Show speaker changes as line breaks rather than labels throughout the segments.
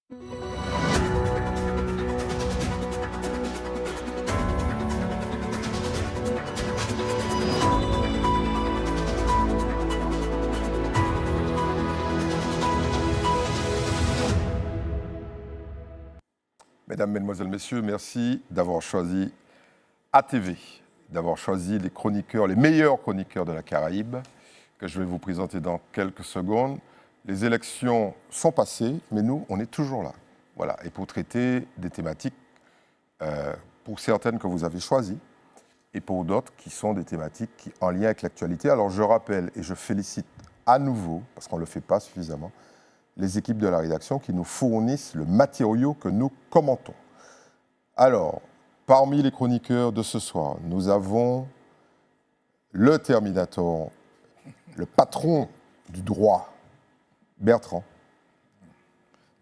Mesdames, Mesdemoiselles, Messieurs, merci d'avoir choisi ATV, d'avoir choisi les chroniqueurs, les meilleurs chroniqueurs de la Caraïbe, que je vais vous présenter dans quelques secondes. Les élections sont passées, mais nous, on est toujours là. Voilà, et pour traiter des thématiques, pour certaines que vous avez choisies, et pour d'autres qui sont des thématiques en lien avec l'actualité. Alors je rappelle et je félicite à nouveau, parce qu'on ne le fait pas suffisamment, les équipes de la rédaction qui nous fournissent le matériau que nous commentons. Alors, parmi les chroniqueurs de ce soir, nous avons le Terminator, le patron du droit, Bertrand.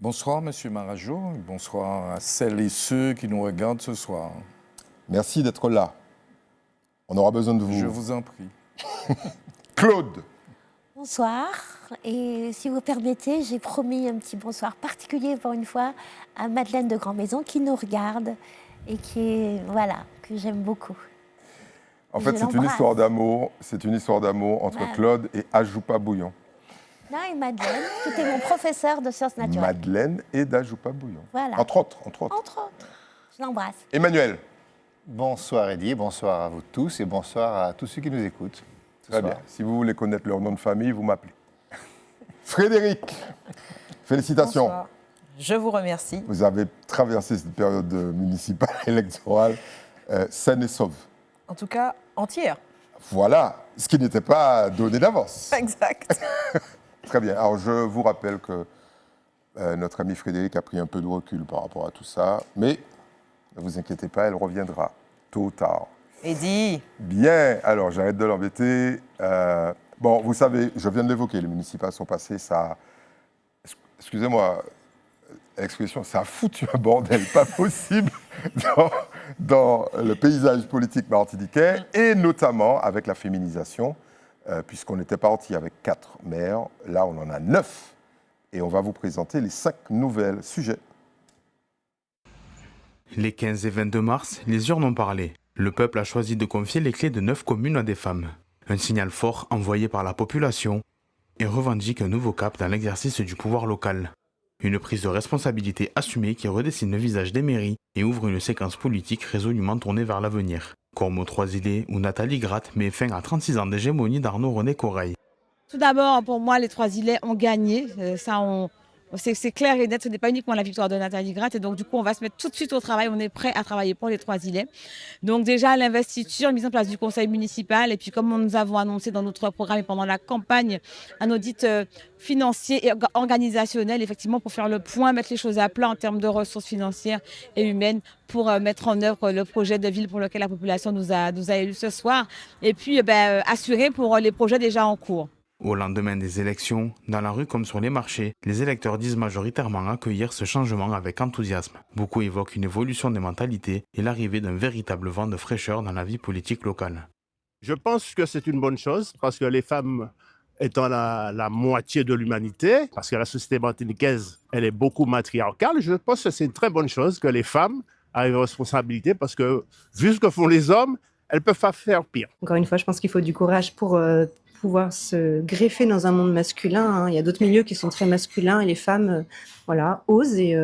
Bonsoir, Monsieur Marajo. Bonsoir à celles et ceux qui nous regardent ce soir.
Merci d'être là. On aura besoin de vous.
Je vous en prie.
Claude.
Bonsoir. Et si vous permettez, j'ai promis un petit bonsoir particulier pour une fois à Madeleine de Grand-Maison qui nous regarde et qui est, voilà, que j'aime beaucoup.
En fait, c'est une histoire d'amour. C'est une histoire d'amour entre Claude et Ajoupa Bouillon.
Non, et Madeleine, qui était mon professeur de sciences naturelles.
Madeleine et d'Ajoupa Bouillon.
Voilà.
Entre autres.
Je l'embrasse.
Emmanuel.
Bonsoir Eddy, bonsoir à vous tous et bonsoir à tous ceux qui nous écoutent.
Très bien. Si vous voulez connaître leur nom de famille, vous m'appelez. Frédéric, félicitations.
Bonsoir. Je vous remercie.
Vous avez traversé cette période municipale électorale saine et sauve.
En tout cas, entière.
Voilà, ce qui n'était pas donné d'avance.
Exact.
Très bien. Alors, je vous rappelle que notre ami Frédéric a pris un peu de recul par rapport à tout ça, mais ne vous inquiétez pas, elle reviendra tôt ou tard.
Eddy.
Bien, alors j'arrête de l'embêter. Bon, vous savez, je viens de l'évoquer, les municipales sont passées, ça... Excusez-moi, l'expression, ça a foutu un bordel pas possible dans le paysage politique martiniquais, et notamment avec la féminisation, puisqu'on était parti avec 4 maires, là on en a 9, et on va vous présenter les 5 nouvelles sujets.
Les 15 et 22 mars, les urnes ont parlé. Le peuple a choisi de confier les clés de 9 communes à des femmes. Un signal fort envoyé par la population et revendique un nouveau cap dans l'exercice du pouvoir local. Une prise de responsabilité assumée qui redessine le visage des mairies et ouvre une séquence politique résolument tournée vers l'avenir. Comme aux Trois-Îlets où Nathalie Gratte met fin à 36 ans d'hégémonie d'Arnaud René Corail.
Tout d'abord, pour moi, les Trois-Îlets ont gagné. C'est clair et net, ce n'est pas uniquement la victoire de Nathalie Gratte. Et donc, du coup, on va se mettre tout de suite au travail. On est prêt à travailler pour les Trois-Îlets. Donc, déjà, l'investiture, mise en place du conseil municipal. Et puis, comme nous avons annoncé dans notre programme et pendant la campagne, un audit financier et organisationnel, effectivement, pour faire le point, mettre les choses à plat en termes de ressources financières et humaines pour mettre en œuvre le projet de ville pour lequel la population nous a élus ce soir. Et puis, assurer pour les projets déjà en cours.
Au lendemain des élections, dans la rue comme sur les marchés, les électeurs disent majoritairement accueillir ce changement avec enthousiasme. Beaucoup évoquent une évolution des mentalités et l'arrivée d'un véritable vent de fraîcheur dans la vie politique locale.
Je pense que c'est une bonne chose parce que les femmes étant la moitié de l'humanité, parce que la société martiniquaise, elle est beaucoup matriarcale, je pense que c'est une très bonne chose que les femmes arrivent aux responsabilités parce que, vu ce que font les hommes, elles ne peuvent pas faire pire.
Encore une fois, je pense qu'il faut du courage pour pouvoir se greffer dans un monde masculin. Il y a d'autres milieux qui sont très masculins et les femmes osent. Et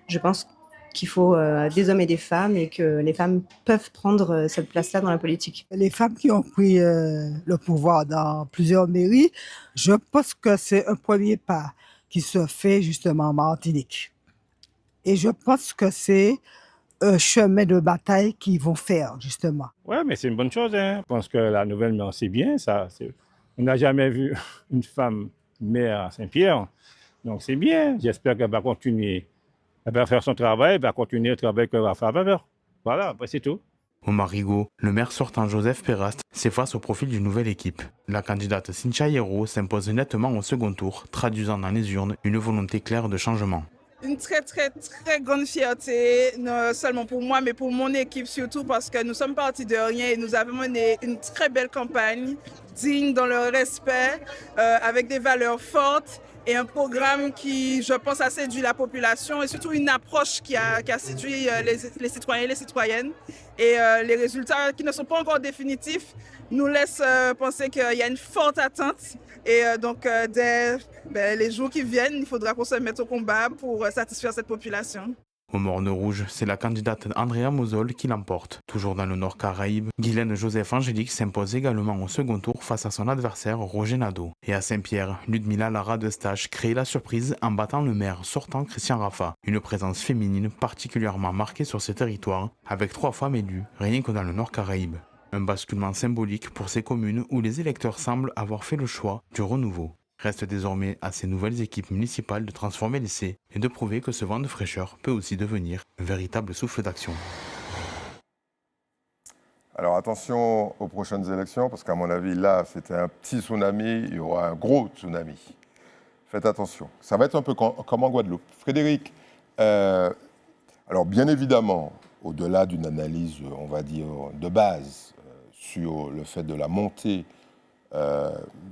je pense qu'il faut des hommes et des femmes et que les femmes peuvent prendre cette place-là dans la politique.
Les femmes qui ont pris le pouvoir dans plusieurs mairies, je pense que c'est un premier pas qui se fait justement en Martinique. Et je pense que c'est un chemin de bataille qu'ils vont faire, justement.
Oui, mais c'est une bonne chose. Je pense que la nouvelle maire, c'est bien. On n'a jamais vu une femme maire à Saint-Pierre. Donc, c'est bien. J'espère qu'elle va continuer. Elle va faire son travail, elle va continuer le travail qu'elle va faire. Voilà, après, c'est tout.
Au Marigot, le maire sortant Joseph Pérast s'efface au profil d'une nouvelle équipe. La candidate Cynthia Hierro s'impose nettement au second tour, traduisant dans les urnes une volonté claire de changement.
Une très grande fierté, non seulement pour moi, mais pour mon équipe surtout, parce que nous sommes partis de rien et nous avons mené une très belle campagne, digne dans le respect, avec des valeurs fortes et un programme qui, je pense, a séduit la population et surtout une approche qui a séduit les citoyens et les citoyennes. Et les résultats qui ne sont pas encore définitifs nous laissent penser qu'il y a une forte attente. Et donc, dès les jours qui viennent, il faudra qu'on se mette au combat pour satisfaire cette population.
Au Morne Rouge, c'est la candidate Andrea Mosol qui l'emporte. Toujours dans le Nord Caraïbe, Guylaine Joseph-Angélique s'impose également au second tour face à son adversaire Roger Nadeau. Et à Saint-Pierre, Ludmila Lara de Stache crée la surprise en battant le maire sortant Christian Raffa. Une présence féminine particulièrement marquée sur ces territoires, avec 3 femmes élues, rien que dans le Nord Caraïbe. Un basculement symbolique pour ces communes où les électeurs semblent avoir fait le choix du renouveau. Reste désormais à ces nouvelles équipes municipales de transformer l'essai et de prouver que ce vent de fraîcheur peut aussi devenir un véritable souffle d'action.
Alors attention aux prochaines élections, parce qu'à mon avis, là, c'était un petit tsunami, il y aura un gros tsunami. Faites attention. Ça va être un peu comme en Guadeloupe. Frédéric, alors bien évidemment, au-delà d'une analyse, on va dire, de base sur le fait de la montée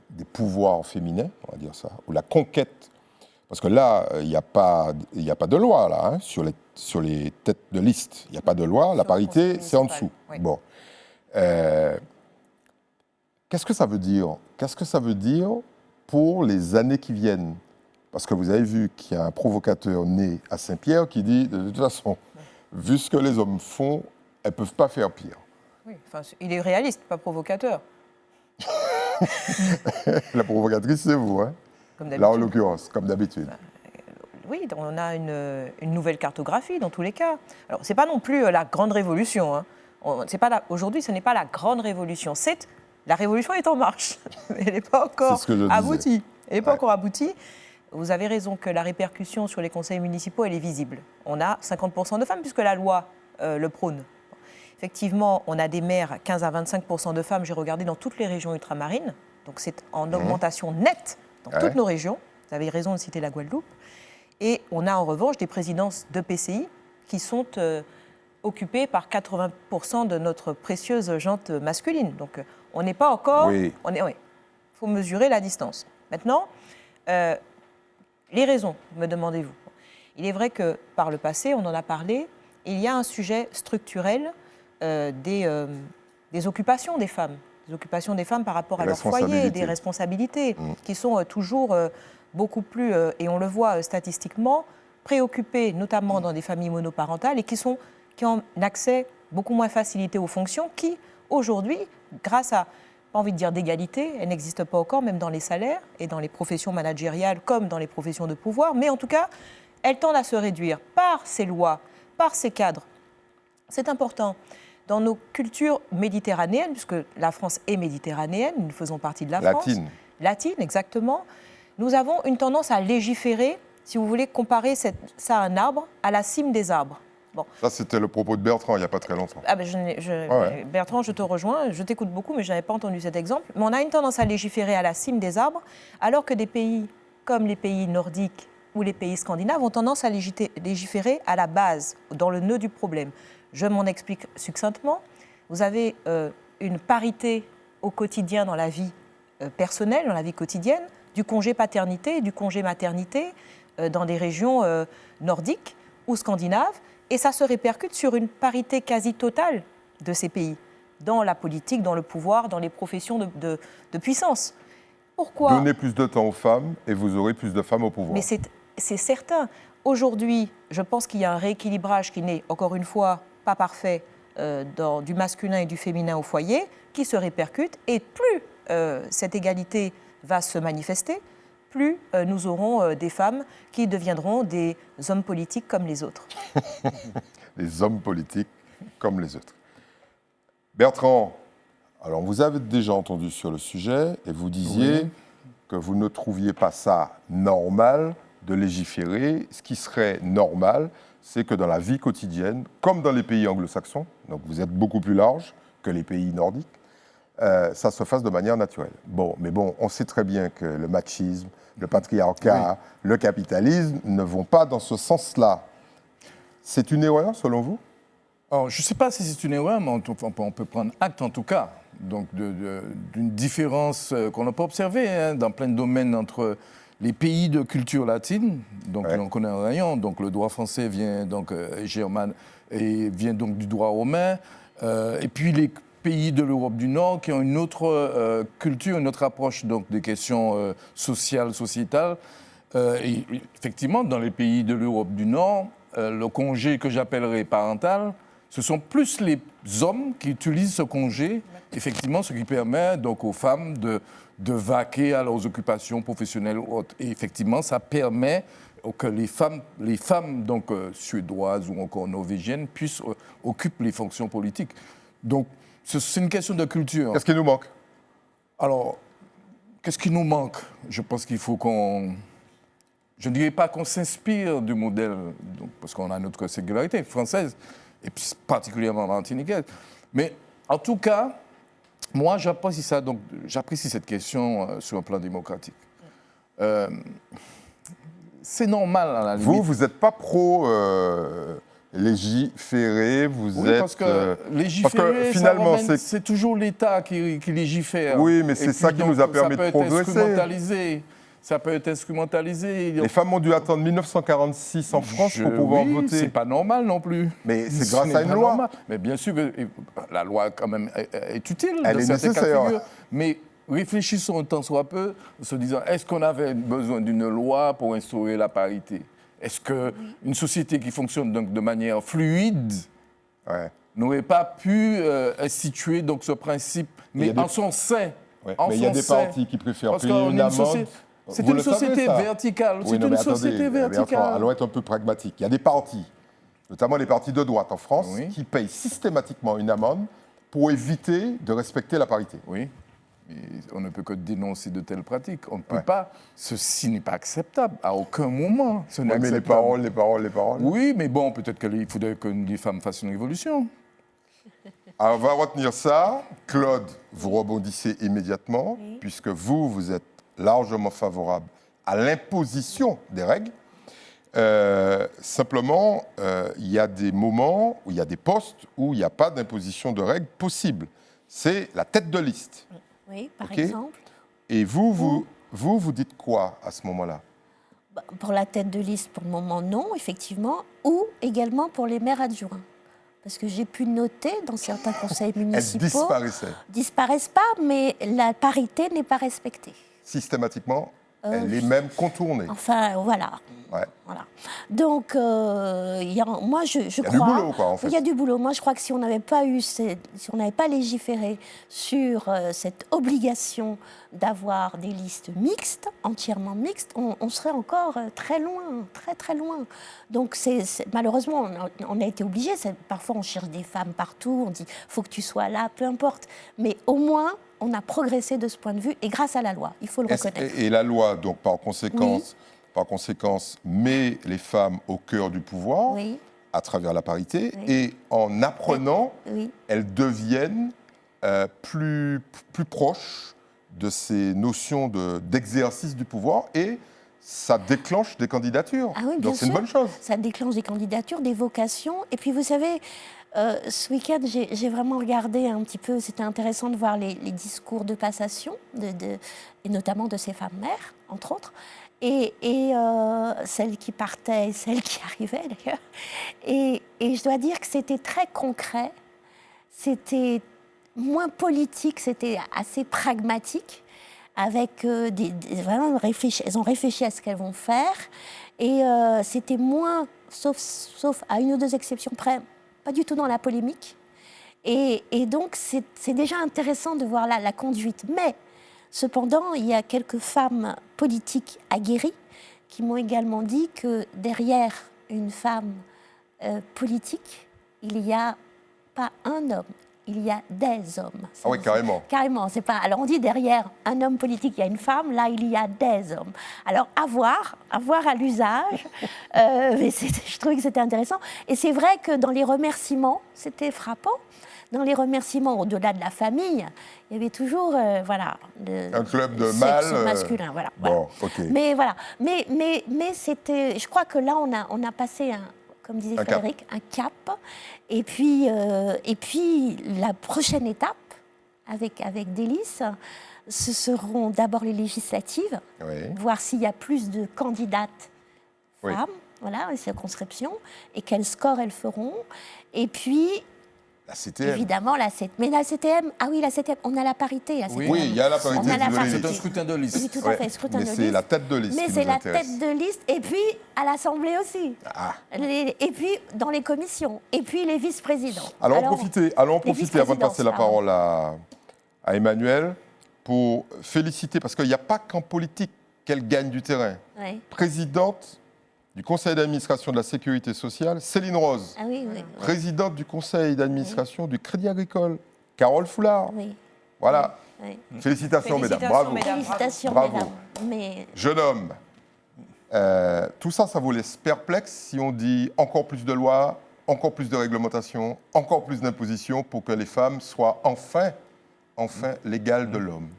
des pouvoirs féminins, on va dire ça, ou la conquête, parce que là, il n'y a pas de loi là, hein, sur les têtes de liste. Il n'y a pas de loi, la parité, c'est en dessous. Oui. Bon. Qu'est-ce que ça veut dire? Qu'est-ce que ça veut dire pour les années qui viennent? Parce que vous avez vu qu'il y a un provocateur né à Saint-Pierre qui dit, de toute façon, vu ce que les hommes font, elles ne peuvent pas faire pire.
Oui, enfin, il est réaliste, pas provocateur.
La provocatrice, c'est vous, hein? Là, en l'occurrence, comme d'habitude.
Oui, on a une nouvelle cartographie dans tous les cas. Alors, ce n'est pas non plus la grande révolution. Hein. Aujourd'hui, ce n'est pas la grande révolution. La révolution est en marche. Elle n'est pas encore aboutie. Elle n'est pas encore aboutie. Vous avez raison que la répercussion sur les conseils municipaux, elle est visible. On a 50% de femmes, puisque la loi le prône. Effectivement, on a des maires, 15 à 25% de femmes, j'ai regardé dans toutes les régions ultramarines. Donc c'est en augmentation nette dans toutes nos régions. Vous avez raison de citer la Guadeloupe. Et on a en revanche des présidences de PCI qui sont occupées par 80% de notre précieuse gente masculine. Donc on n'est pas encore... Il faut mesurer la distance. Maintenant, les raisons, me demandez-vous. Il est vrai que par le passé, on en a parlé, il y a un sujet structurel des occupations des femmes. Des occupations des femmes par rapport à leur foyer, des responsabilités, qui sont toujours beaucoup plus, et on le voit statistiquement, préoccupées, notamment dans des familles monoparentales, et qui ont un accès beaucoup moins facilité aux fonctions, qui, aujourd'hui, grâce à, pas envie de dire d'égalité, elle n'existe pas encore, même dans les salaires et dans les professions managériales, comme dans les professions de pouvoir, mais en tout cas, elles tendent à se réduire par ces lois, par ces cadres. C'est important. Dans nos cultures méditerranéennes, puisque la France est méditerranéenne, nous faisons partie de la France. Latine, exactement. Nous avons une tendance à légiférer, si vous voulez comparer ça à un arbre, à la cime des arbres. Bon.
Ça, c'était le propos de Bertrand, il n'y a pas très longtemps.
Ah ben Bertrand, je te rejoins, je t'écoute beaucoup, mais je n'avais pas entendu cet exemple. Mais on a une tendance à légiférer à la cime des arbres, alors que des pays comme les pays nordiques ou les pays scandinaves ont tendance à légiférer à la base, dans le nœud du problème. Je m'en explique succinctement. Vous avez une parité au quotidien dans la vie personnelle, dans la vie quotidienne, du congé paternité et du congé maternité dans des régions nordiques ou scandinaves, et ça se répercute sur une parité quasi totale de ces pays, dans la politique, dans le pouvoir, dans les professions de puissance. Pourquoi ?
Donnez plus de temps aux femmes et vous aurez plus de femmes au pouvoir.
Mais c'est certain. Aujourd'hui, je pense qu'il y a un rééquilibrage qui n'est, encore une fois, pas parfait du masculin et du féminin au foyer, qui se répercute. Et plus cette égalité va se manifester, plus nous aurons des femmes qui deviendront des hommes politiques comme les autres.
Des hommes politiques comme les autres. Bertrand, alors vous avez déjà entendu sur le sujet et vous disiez que vous ne trouviez pas ça normal de légiférer. Ce qui serait normal, c'est que dans la vie quotidienne, comme dans les pays anglo-saxons, donc vous êtes beaucoup plus large que les pays nordiques, ça se fasse de manière naturelle. Mais on sait très bien que le machisme, le patriarcat, le capitalisme ne vont pas dans ce sens-là. C'est une erreur, selon vous ?
Alors, je ne sais pas si c'est une erreur, mais on peut prendre acte, en tout cas, donc d'une différence qu'on n'a pas observée dans plein de domaines entre les pays de culture latine, donc on connaît un rayon, donc le droit français vient donc et vient donc du droit romain, et puis les pays de l'Europe du Nord qui ont une autre culture, une autre approche donc des questions sociales, sociétales. Et effectivement, dans les pays de l'Europe du Nord, le congé que j'appellerais parental, ce sont plus les hommes qui utilisent ce congé, effectivement, ce qui permet donc aux femmes de vaquer à leurs occupations professionnelles ou autres. Et effectivement, ça permet que les femmes donc, suédoises ou encore norvégiennes puissent occuper les fonctions politiques. Donc, c'est une question de culture.
Qu'est-ce qui nous manque?
Alors, qu'est-ce qui nous manque? Je pense qu'il faut qu'on... Je ne dirais pas qu'on s'inspire du modèle, donc, parce qu'on a notre singularité française, et puis particulièrement martiniquaise. Mais en tout cas, moi, j'apprécie cette question sur un plan démocratique. C'est normal, à la limite.
Vous n'êtes pas pro légiférer, vous êtes...
parce que légiférer,
finalement,
c'est toujours l'État qui légifère.
Oui, mais c'est ça qui nous a permis de progresser.
Ça peut être instrumentalisé.
Les femmes ont dû attendre 1946 en France pour pouvoir voter.
C'est pas normal non plus.
Mais c'est grâce à une loi.
Normal. Mais bien sûr que la loi quand même est utile.
Elle est nécessaire.
Mais réfléchissons un tant soit peu, en se disant, est-ce qu'on avait besoin d'une loi pour instaurer la parité? Est-ce qu'une société qui fonctionne donc de manière fluide n'aurait pas pu instituer donc ce principe, mais en son sein?
Mais il y a des partis qui préfèrent payer une amende.
C'est une société verticale.
Oui, c'est une société verticale. Elle doit être un peu pragmatique. Il y a des partis, notamment les partis de droite en France, qui payent systématiquement une amende pour éviter de respecter la parité.
Oui. Mais on ne peut que dénoncer de telles pratiques. On ne peut pas. Ceci n'est pas acceptable à aucun moment.
Mais les paroles.
Oui, mais bon, peut-être qu'il faudrait que les femmes fassent une révolution.
Alors, on va retenir ça. Claude, vous rebondissez immédiatement, puisque vous êtes largement favorable à l'imposition des règles. Simplement, il y a des moments où il y a des postes où il n'y a pas d'imposition de règles possible. C'est la tête de liste.
Oui, par exemple.
Et vous dites quoi à ce moment-là?
Pour la tête de liste, pour le moment, non, effectivement, ou également pour les maires adjoints. Parce que j'ai pu noter dans certains conseils municipaux...
Elles
disparaissent pas, mais la parité n'est pas respectée.
Systématiquement, elle est même contournée.
Enfin, voilà. Voilà. Donc, moi, je crois...
Il y a du boulot, quoi, en fait.
Il y a du boulot. Moi, je crois que si on n'avait pas légiféré sur cette obligation d'avoir des listes mixtes, entièrement mixtes, on serait encore très loin, très, très loin. Donc, malheureusement, on a été obligés. Parfois, on cherche des femmes partout. On dit, faut que tu sois là, peu importe. Mais au moins... on a progressé de ce point de vue, et grâce à la loi, il faut le reconnaître.
Et la loi, donc, par conséquence, met les femmes au cœur du pouvoir, à travers la parité, et en apprenant, elles deviennent plus proches de ces notions d'exercice du pouvoir, et ça déclenche des candidatures.
Ah oui,
donc c'est une bonne chose.
Ça déclenche des candidatures, des vocations, et puis vous savez... ce week-end, j'ai vraiment regardé un petit peu, c'était intéressant de voir les discours de passation, et notamment de ces femmes mères, entre autres, et celles qui partaient et celles qui arrivaient d'ailleurs. Et je dois dire que c'était très concret, c'était moins politique, c'était assez pragmatique, avec vraiment elles ont réfléchi à ce qu'elles vont faire, et c'était moins, sauf à une ou deux exceptions près, pas du tout dans la polémique. Et donc, c'est déjà intéressant de voir la conduite. Mais, cependant, il y a quelques femmes politiques aguerries qui m'ont également dit que derrière une femme politique, il n'y a pas un homme, il y a des hommes.
Ah oui, carrément.
Carrément, c'est pas... Alors, on dit derrière un homme politique, il y a une femme, là, il y a des hommes. Alors, à voir à l'usage, mais je trouvais que c'était intéressant. Et c'est vrai que dans les remerciements, c'était frappant, dans les remerciements, au-delà de la famille, il y avait toujours,
un club de
sexe
mâles
masculin, voilà.
Bon, ok.
Mais voilà, mais c'était... Je crois que là, on a passé comme disait Frédéric, un cap. Et puis, la prochaine étape, avec Délice, ce seront d'abord les législatives, voir s'il y a plus de candidates femmes, voilà, les circonscriptions, et quel score elles feront. Et puis,
la CTM.
Évidemment, mais la CTM, ah oui, la CTM, on a la parité. La CTM.
Oui, il y a la parité.
C'est un scrutin de liste.
Oui, tout à fait, scrutin de liste.
Mais c'est la tête de liste.
Mais c'est la tête de liste, et puis à l'Assemblée aussi. Et puis dans les commissions, et puis les vice-présidents.
Allons en profiter avant de passer la parole à Emmanuel pour féliciter, parce qu'il n'y a pas qu'en politique qu'elle gagne du terrain. Présidente du conseil d'administration de la Sécurité sociale, Céline Rose. Présidente du conseil d'administration du Crédit Agricole, Carole Foulard. Voilà. Félicitations, mesdames. Bravo.
Félicitations,
bravo.
mesdames. Mais...
Jeune homme, tout ça, ça vous laisse perplexe si on dit encore plus de lois, encore plus de réglementations, encore plus d'impositions pour que les femmes soient enfin l'égale de l'homme.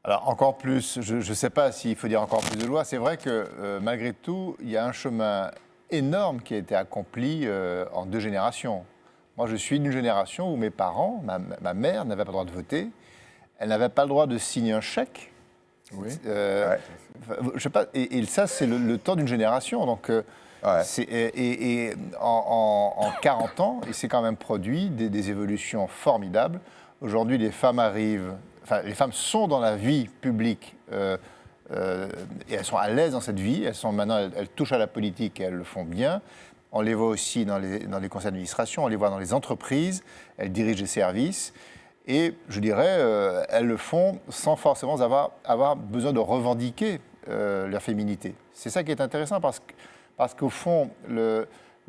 Alors, encore plus, je ne sais pas s'il faut dire encore plus de lois. C'est vrai que, malgré tout, il y a un chemin énorme qui a été accompli en 2 générations. Moi, je suis d'une génération où mes parents, ma mère n'avait pas le droit de voter. Elle n'avait pas le droit de signer un chèque.
Oui.
Je sais pas, et ça, c'est le temps d'une génération. Donc, en 40 ans, il s'est quand même produit des évolutions formidables. Aujourd'hui, les femmes sont dans la vie publique et elles sont à l'aise dans cette vie. Elles touchent à la politique et elles le font bien. On les voit aussi dans les conseils d'administration, on les voit dans les entreprises, elles dirigent des services. Et je dirais, elles le font sans forcément avoir besoin de revendiquer leur féminité. C'est ça qui est intéressant parce qu'au fond, le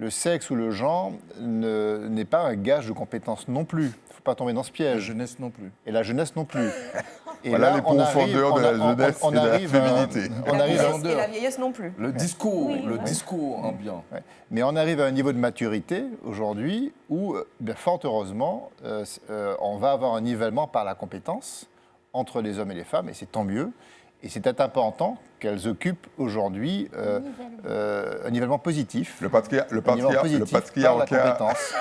sexe ou le genre n'est pas un gage de compétence non plus. Il ne faut pas tomber dans ce piège.
La jeunesse non plus.
Et la jeunesse non plus. Et
voilà les profondeurs de la jeunesse et de la féminité.
Et la vieillesse non plus.
Le discours ambiant.
Ouais. Mais on arrive à un niveau de maturité aujourd'hui où, fort heureusement, on va avoir un nivellement par la compétence entre les hommes et les femmes, et c'est tant mieux. Et c'est important qu'elles occupent aujourd'hui un nivellement positif.
Le patriarcat,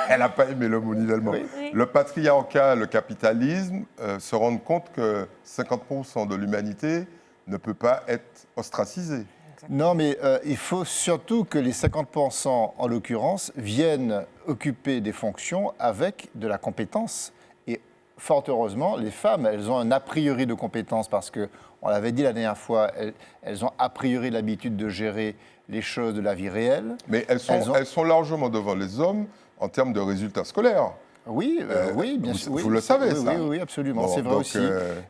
elle n'a pas aimé le mot nivellement. Oui. Le patriarcat, le capitalisme se rendent compte que 50% de l'humanité ne peut pas être ostracisée.
Non, mais il faut surtout que les 50%, en l'occurrence, viennent occuper des fonctions avec de la compétence. Et fort heureusement, les femmes, elles ont un a priori de compétence parce que, on l'avait dit la dernière fois, elles ont a priori l'habitude de gérer les choses de la vie réelle.
Mais elles sont largement devant les hommes en termes de résultats scolaires.
Oui, bien sûr.
Vous le savez, ça.
Oui, absolument, c'est vrai aussi.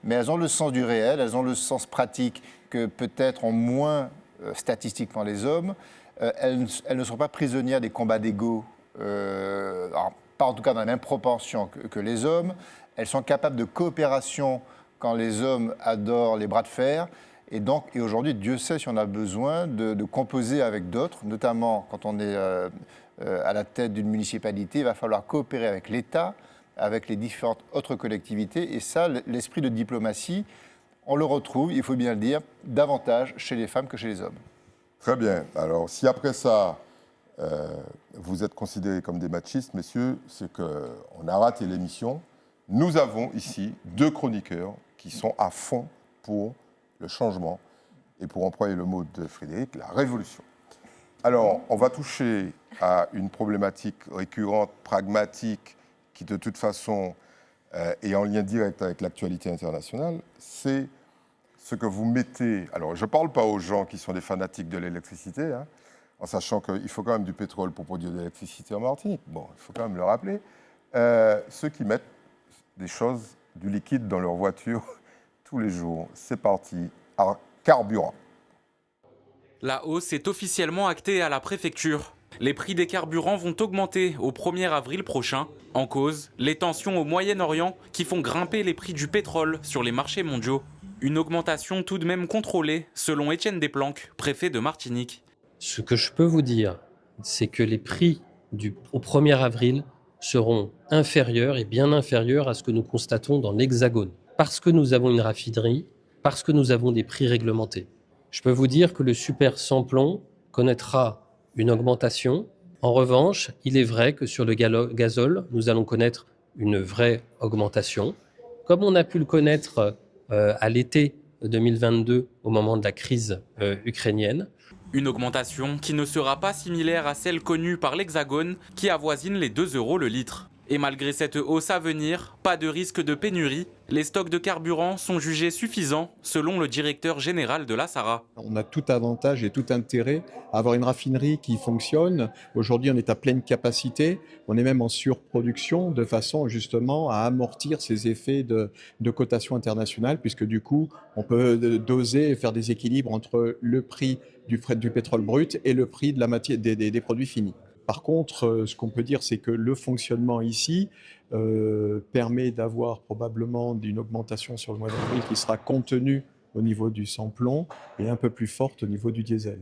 Mais elles ont le sens du réel, elles ont le sens pratique que peut-être ont moins statistiquement les hommes. Elles ne sont pas prisonnières des combats d'ego, pas en tout cas dans la même proportion que les hommes. Elles sont capables de coopération quand les hommes adorent les bras de fer. Et aujourd'hui, Dieu sait si on a besoin de composer avec d'autres, notamment quand on est à la tête d'une municipalité, il va falloir coopérer avec l'État, avec les différentes autres collectivités. Et ça, l'esprit de diplomatie, on le retrouve, il faut bien le dire, davantage chez les femmes que chez les hommes.
Très bien. Alors, si après ça, vous êtes considérés comme des machistes, messieurs, c'est qu'on a raté l'émission. Nous avons ici 2 chroniqueurs qui sont à fond pour le changement et, pour employer le mot de Frédéric, la révolution. Alors, on va toucher à une problématique récurrente, pragmatique, qui de toute façon est en lien direct avec l'actualité internationale. C'est ce que vous mettez... Alors, je ne parle pas aux gens qui sont des fanatiques de l'électricité, en sachant qu'il faut quand même du pétrole pour produire de l'électricité en Martinique. Bon, il faut quand même le rappeler. Ceux qui mettent des choses, du liquide dans leur voiture tous les jours. C'est parti. Carburant.
La hausse est officiellement actée à la préfecture. Les prix des carburants vont augmenter au 1er avril prochain. En cause, les tensions au Moyen-Orient qui font grimper les prix du pétrole sur les marchés mondiaux. Une augmentation tout de même contrôlée, selon Étienne Desplanques, préfet de Martinique.
Ce que je peux vous dire, c'est que les prix au 1er avril seront inférieurs et bien inférieurs à ce que nous constatons dans l'Hexagone. Parce que nous avons une raffinerie, parce que nous avons des prix réglementés. Je peux vous dire que le super sans plomb connaîtra une augmentation. En revanche, il est vrai que sur le gazole, nous allons connaître une vraie augmentation, comme on a pu le connaître à l'été 2022 au moment de la crise ukrainienne.
Une augmentation qui ne sera pas similaire à celle connue par l'Hexagone qui avoisine les 2 € le litre. Et malgré cette hausse à venir, pas de risque de pénurie. Les stocks de carburant sont jugés suffisants, selon le directeur général de la SARA.
On a tout avantage et tout intérêt à avoir une raffinerie qui fonctionne. Aujourd'hui, on est à pleine capacité. On est même en surproduction de façon justement à amortir ces effets de cotation internationale, puisque du coup, on peut doser et faire des équilibres entre le prix du pétrole brut et le prix de la matière, des produits finis. Par contre, ce qu'on peut dire, c'est que le fonctionnement ici permet d'avoir probablement une augmentation sur le mois d'avril qui sera contenue au niveau du sans-plomb et un peu plus forte au niveau du diesel.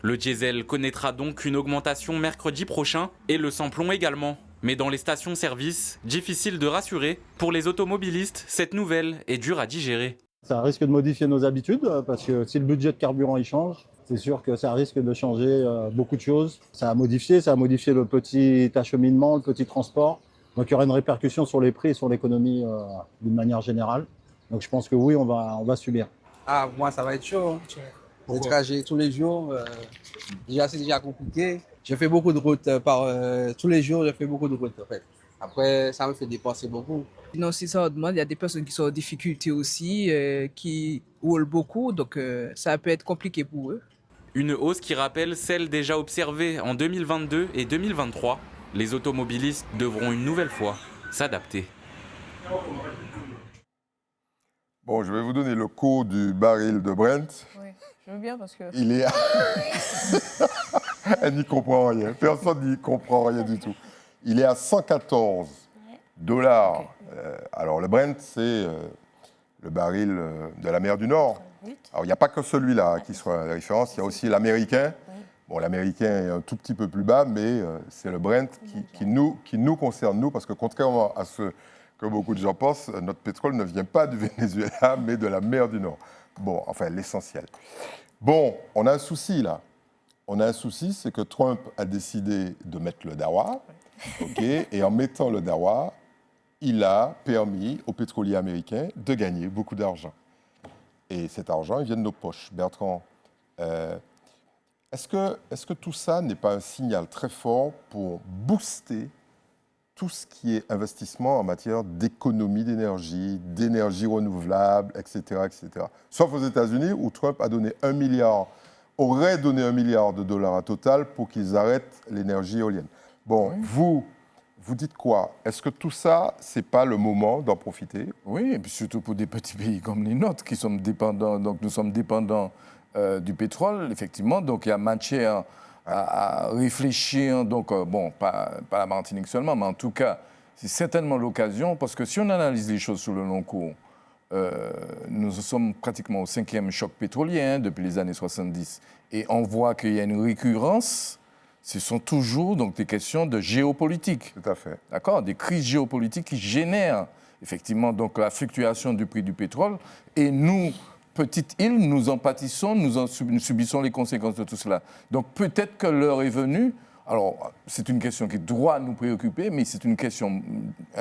Le diesel connaîtra donc une augmentation mercredi prochain et le sans-plomb également. Mais dans les stations-service, difficile de rassurer. Pour les automobilistes, cette nouvelle est dure à digérer.
Ça risque de modifier nos habitudes parce que si le budget de carburant il change, c'est sûr que ça risque de changer beaucoup de choses. Ça a modifié le petit acheminement, le petit transport. Donc il y aura une répercussion sur les prix et sur l'économie d'une manière générale. Donc je pense que oui, on va subir.
Ah, moi ça va être chaud. Les trajets tous les jours, c'est déjà compliqué. Je fais beaucoup de routes tous les jours, je fais beaucoup de routes en fait. Après, ça me fait dépenser beaucoup.
Sinon, si ça augmente, il y a des personnes qui sont en difficulté aussi, qui roulent beaucoup, donc ça peut être compliqué pour eux.
Une hausse qui rappelle celle déjà observée en 2022 et 2023. Les automobilistes devront une nouvelle fois s'adapter.
Bon, je vais vous donner le cours du baril de Brent.
Oui, je veux bien parce que...
Il est... Elle n'y comprend rien. Personne n'y comprend rien du tout. Il est à 114 $. Alors, le Brent, c'est le baril de la mer du Nord. Alors, il n'y a pas que celui-là qui soit la référence. Il y a aussi l'américain. Bon, l'américain est un tout petit peu plus bas, mais c'est le Brent qui nous concerne, nous, parce que contrairement à ce que beaucoup de gens pensent, notre pétrole ne vient pas du Venezuela, mais de la mer du Nord. Bon, enfin, l'essentiel. Bon, on a un souci, là. On a un souci, c'est que Trump a décidé de mettre le dawa, et en mettant le dawa, il a permis aux pétroliers américains de gagner beaucoup d'argent. Et cet argent, il vient de nos poches. Bertrand, est-ce que tout ça n'est pas un signal très fort pour booster tout ce qui est investissement en matière d'économie d'énergie, d'énergie renouvelable, etc., etc. Sauf aux États-Unis, où Trump a donné aurait donné $1 milliard à Total pour qu'ils arrêtent l'énergie éolienne. Bon, oui. Vous dites quoi? Est-ce que tout ça, c'est pas le moment d'en profiter?
Oui, et puis surtout pour des petits pays comme les nôtres qui sont dépendants, donc nous sommes dépendants du pétrole, effectivement, donc il y a matière à réfléchir, donc bon, pas la Martinique seulement, mais en tout cas, c'est certainement l'occasion, parce que si on analyse les choses sur le long cours, nous sommes pratiquement au 5e choc pétrolier depuis les années 70, et on voit qu'il y a une récurrence. Ce sont toujours donc, des questions de géopolitique.
Tout à fait.
D'accord, des crises géopolitiques qui génèrent effectivement donc, la fluctuation du prix du pétrole. Et nous, petite île, nous en pâtissons, nous subissons les conséquences de tout cela. Donc peut-être que l'heure est venue. Alors, c'est une question qui doit nous préoccuper, mais c'est une question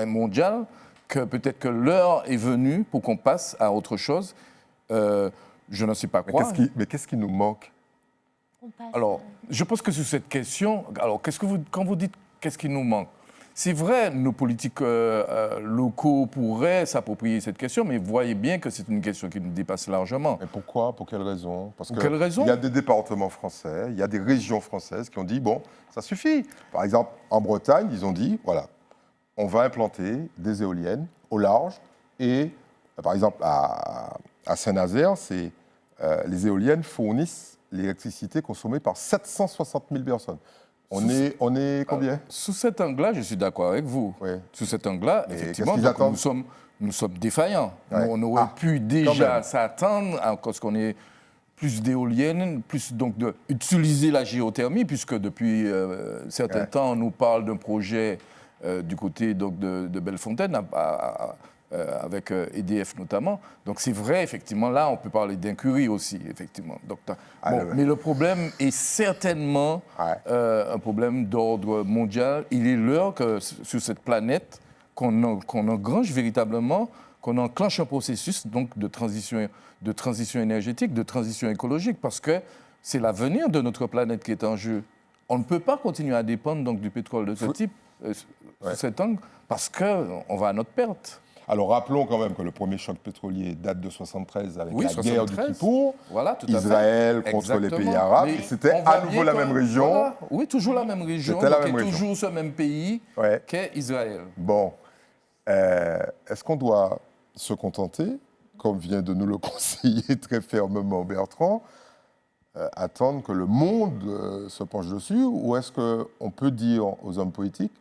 mondiale, que peut-être que l'heure est venue pour qu'on passe à autre chose. Je ne sais pas quoi.
Mais qu'est-ce qui nous manque?
Alors, je pense que sur cette question, alors quand vous dites qu'est-ce qui nous manque, c'est vrai, nos politiques locaux pourraient s'approprier cette question, mais vous voyez bien que c'est une question qui nous dépasse largement.
Mais pourquoi? Pour quelle raison? Parce
pour quelle raison?
Il y a des départements français, il y a des régions françaises qui ont dit, bon, ça suffit. Par exemple, en Bretagne, ils ont dit, voilà, on va implanter des éoliennes au large, et par exemple, à Saint-Nazaire, les éoliennes fournissent l'électricité consommée par 760 000 personnes. On est combien?
Sous cet angle-là, je suis d'accord avec vous.
Oui.
Sous cet angle-là, effectivement, nous sommes défaillants.
Ouais.
On aurait pu déjà s'attendre à ce qu'on ait plus d'éoliennes, plus donc d'utiliser la géothermie, puisque depuis certain temps, on nous parle d'un projet du côté donc, de Bellefontaine, avec EDF notamment. Donc c'est vrai, effectivement, là, on peut parler d'incurie aussi, effectivement. Donc, mais le problème est certainement un problème d'ordre mondial. Il est l'heure que sur cette planète, qu'on engrange véritablement, qu'on enclenche un processus donc, de transition énergétique, de transition écologique, parce que c'est l'avenir de notre planète qui est en jeu. On ne peut pas continuer à dépendre donc, du pétrole de ce type, sous cet angle, parce qu'on va à notre perte.
Alors rappelons quand même que le premier choc pétrolier date de 73 avec la
73.
guerre du Kippour,
voilà, tout à
Israël
fait.
contre les pays
Exactement.
arabes,
Mais
et c'était
on voit
à nouveau
bien
la
que-
même région.
voilà. Oui, toujours la même région,
C'était la
donc
même
et
région.
toujours ce même pays qu'est Israël.
Bon, est-ce qu'on doit se contenter, comme vient de nous le conseiller très fermement Bertrand, attendre que le monde se penche dessus, ou est-ce qu'on peut dire aux hommes politiques,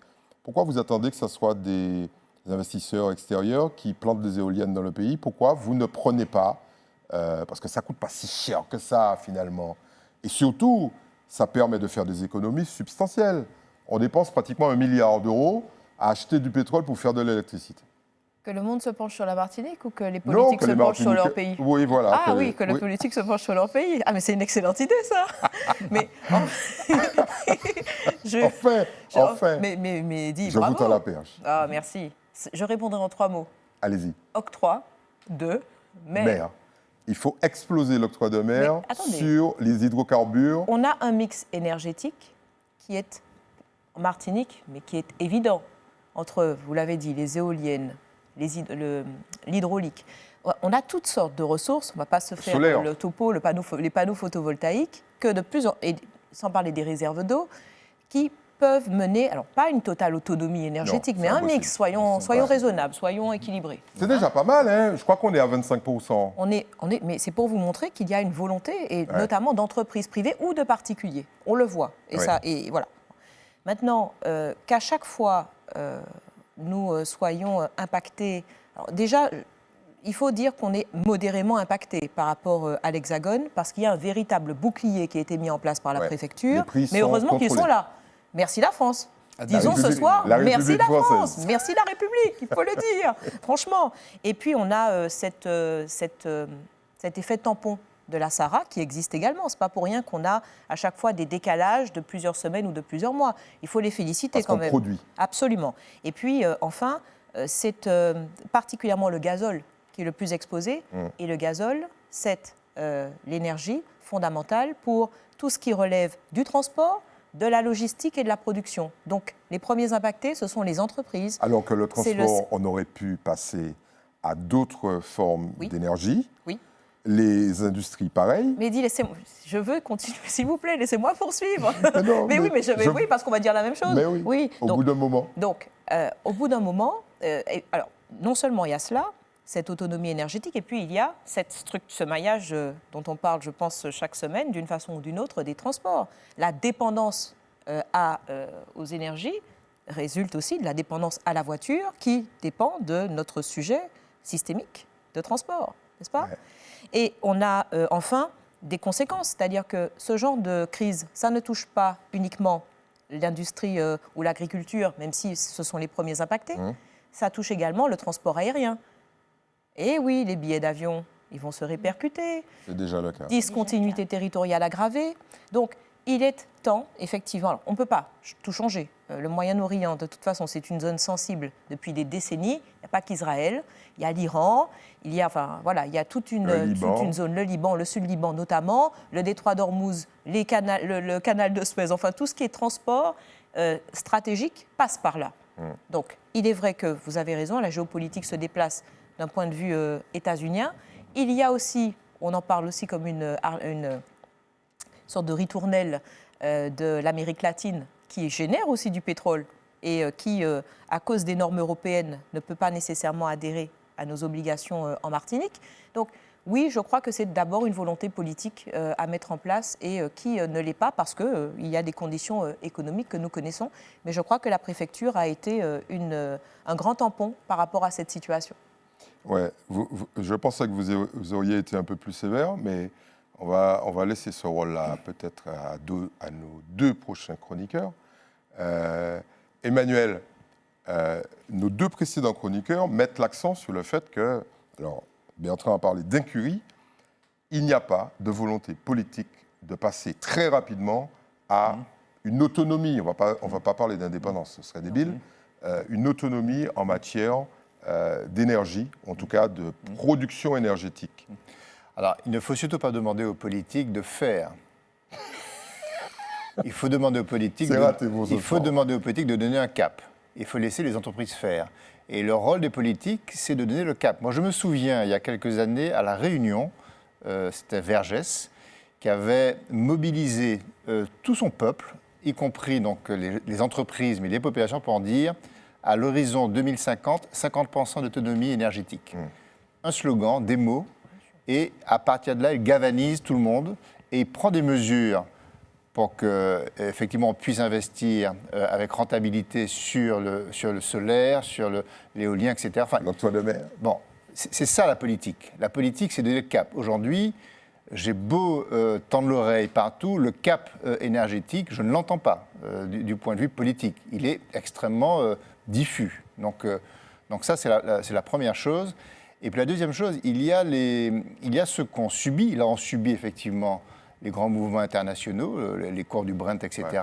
pourquoi vous attendez que ce soit des investisseurs extérieurs qui plantent des éoliennes dans le pays? Pourquoi vous ne prenez pas, parce que ça ne coûte pas si cher que ça finalement, et surtout, ça permet de faire des économies substantielles. On dépense pratiquement 1 milliard d'euros à acheter du pétrole pour faire de l'électricité.
Que le monde se penche sur la Martinique ou que les
Non,
politiques
que
se
les
penchent sur leur
Martiniquais-
pays?
Oui, voilà.
Ah oui, que les politiques se penchent sur leur pays. Ah mais c'est une excellente idée ça. Mais
Enfin.
Mais dis,
Je
bravo.
vous tends la perche.
Ah merci. Je répondrai en 3 mots.
Allez-y.
Octroi de mer.
Mer. Il faut exploser l'octroi de mer
Mais attendez.
sur les hydrocarbures.
On a un mix énergétique qui est en Martinique, mais qui est évident entre, vous l'avez dit, les éoliennes, l'hydraulique. On a toutes sortes de ressources. On ne va pas se faire
Solaire.
le topo, les panneaux photovoltaïques, que de plus en, et sans parler des réserves d'eau, qui peuvent mener, alors pas une totale autonomie énergétique,
Non,
mais
c'est
un
impossible.
mix. Soyons raisonnables, soyons équilibrés.
C'est déjà pas mal, hein. Je crois qu'on est à 25%.
Mais c'est pour vous montrer qu'il y a une volonté, et
Ouais.
notamment d'entreprises privées ou de particuliers. On le voit. Et,
Ouais.
et voilà. Maintenant, qu'à chaque fois, nous soyons impactés. Alors déjà, il faut dire qu'on est modérément impacté par rapport à l'Hexagone, parce qu'il y a un véritable bouclier qui a été mis en place par la
Ouais.
préfecture.
Les prix
Mais
sont
heureusement qu'ils sont
contrôlés.
là. Merci la France.
La
Disons ce
République-
soir,
la
merci
République
la
française.
France, merci la République, il faut le dire, franchement. Et puis on a cet effet tampon de la Sahara qui existe également. C'est pas pour rien qu'on a à chaque fois des décalages de plusieurs semaines ou de plusieurs mois. Il faut les féliciter
Parce
quand
qu'on
même.
produit.
Absolument. Et puis enfin, c'est particulièrement le gazole qui est le plus exposé. Et le gazole, c'est l'énergie fondamentale pour tout ce qui relève du transport, de la logistique et de la production. Donc, les premiers impactés, ce sont les entreprises.
Alors que le
C'est
transport, on aurait pu passer à d'autres formes d'énergie.
Oui.
Les industries, pareil.
Mais dis, je veux continuer, s'il vous plaît, laissez-moi poursuivre.
non,
mais oui, oui, parce qu'on va dire la même chose.
Mais oui, au bout d'un moment.
Donc, au bout d'un moment, alors, non seulement il y a cela, cette autonomie énergétique, et puis il y a ce maillage dont on parle, je pense, chaque semaine, d'une façon ou d'une autre, des transports. La dépendance aux énergies résulte aussi de la dépendance à la voiture, qui dépend de notre sujet systémique de transport, n'est-ce pas? Et on a enfin des conséquences, c'est-à-dire que ce genre de crise, ça ne touche pas uniquement l'industrie ou l'agriculture, même si ce sont les premiers impactés, ça touche également le transport aérien. Et oui, les billets d'avion, ils vont se répercuter.
C'est déjà le cas.
Discontinuité territoriale aggravée. Donc, il est temps, effectivement, alors, on ne peut pas tout changer. Le Moyen-Orient, de toute façon, c'est une zone sensible depuis des décennies. Il n'y a pas qu'Israël, il y a l'Iran, il y a toute une zone, le Liban, le Sud-Liban notamment, le détroit d'Ormuz, le canal de Suez, enfin tout ce qui est transport stratégique passe par là. Donc, il est vrai que vous avez raison, la géopolitique se déplace d'un point de vue états-unien. Il y a aussi, on en parle aussi comme une sorte de ritournelle de l'Amérique latine qui génère aussi du pétrole et qui, à cause des normes européennes, ne peut pas nécessairement adhérer à nos obligations en Martinique. Donc oui, je crois que c'est d'abord une volonté politique à mettre en place et qui ne l'est pas parce qu'il y a des conditions économiques que nous connaissons. Mais je crois que la préfecture a été un grand tampon par rapport à cette situation.
Ouais, je pensais que vous auriez été un peu plus sévère, mais on va laisser ce rôle-là peut-être à nos deux prochains chroniqueurs. Emmanuel, nos deux précédents chroniqueurs mettent l'accent sur le fait que, alors Bertrand a parlé d'incurie, il n'y a pas de volonté politique de passer très rapidement à une autonomie. On va pas parler d'indépendance, ce serait débile. Une autonomie en matière d'énergie, en tout cas de production énergétique.
Alors, il ne faut surtout pas demander aux politiques de faire. Il faut demander aux politiques de donner un cap. Il faut laisser les entreprises faire. Et le rôle des politiques, c'est de donner le cap. Moi, je me souviens, il y a quelques années, à La Réunion, c'était Vergès, qui avait mobilisé tout son peuple, y compris donc, les entreprises, mais les populations, pour en dire, à l'horizon 2050, 50% d'autonomie énergétique. Un slogan, des mots, et à partir de là, il galvanise tout le monde et il prend des mesures pour qu'effectivement on puisse investir avec rentabilité sur le solaire, sur l'éolien, etc. Enfin,
l'emploi de mer.
Bon, c'est ça la politique. La politique, c'est donner le cap. Aujourd'hui, j'ai beau tendre l'oreille partout, le cap énergétique, je ne l'entends pas du point de vue politique. Il est extrêmement diffus. Donc ça, c'est la première chose. Et puis la deuxième chose, il y a ce qu'on subit. Là, on subit effectivement les grands mouvements internationaux, les cours du Brent, etc. Ouais.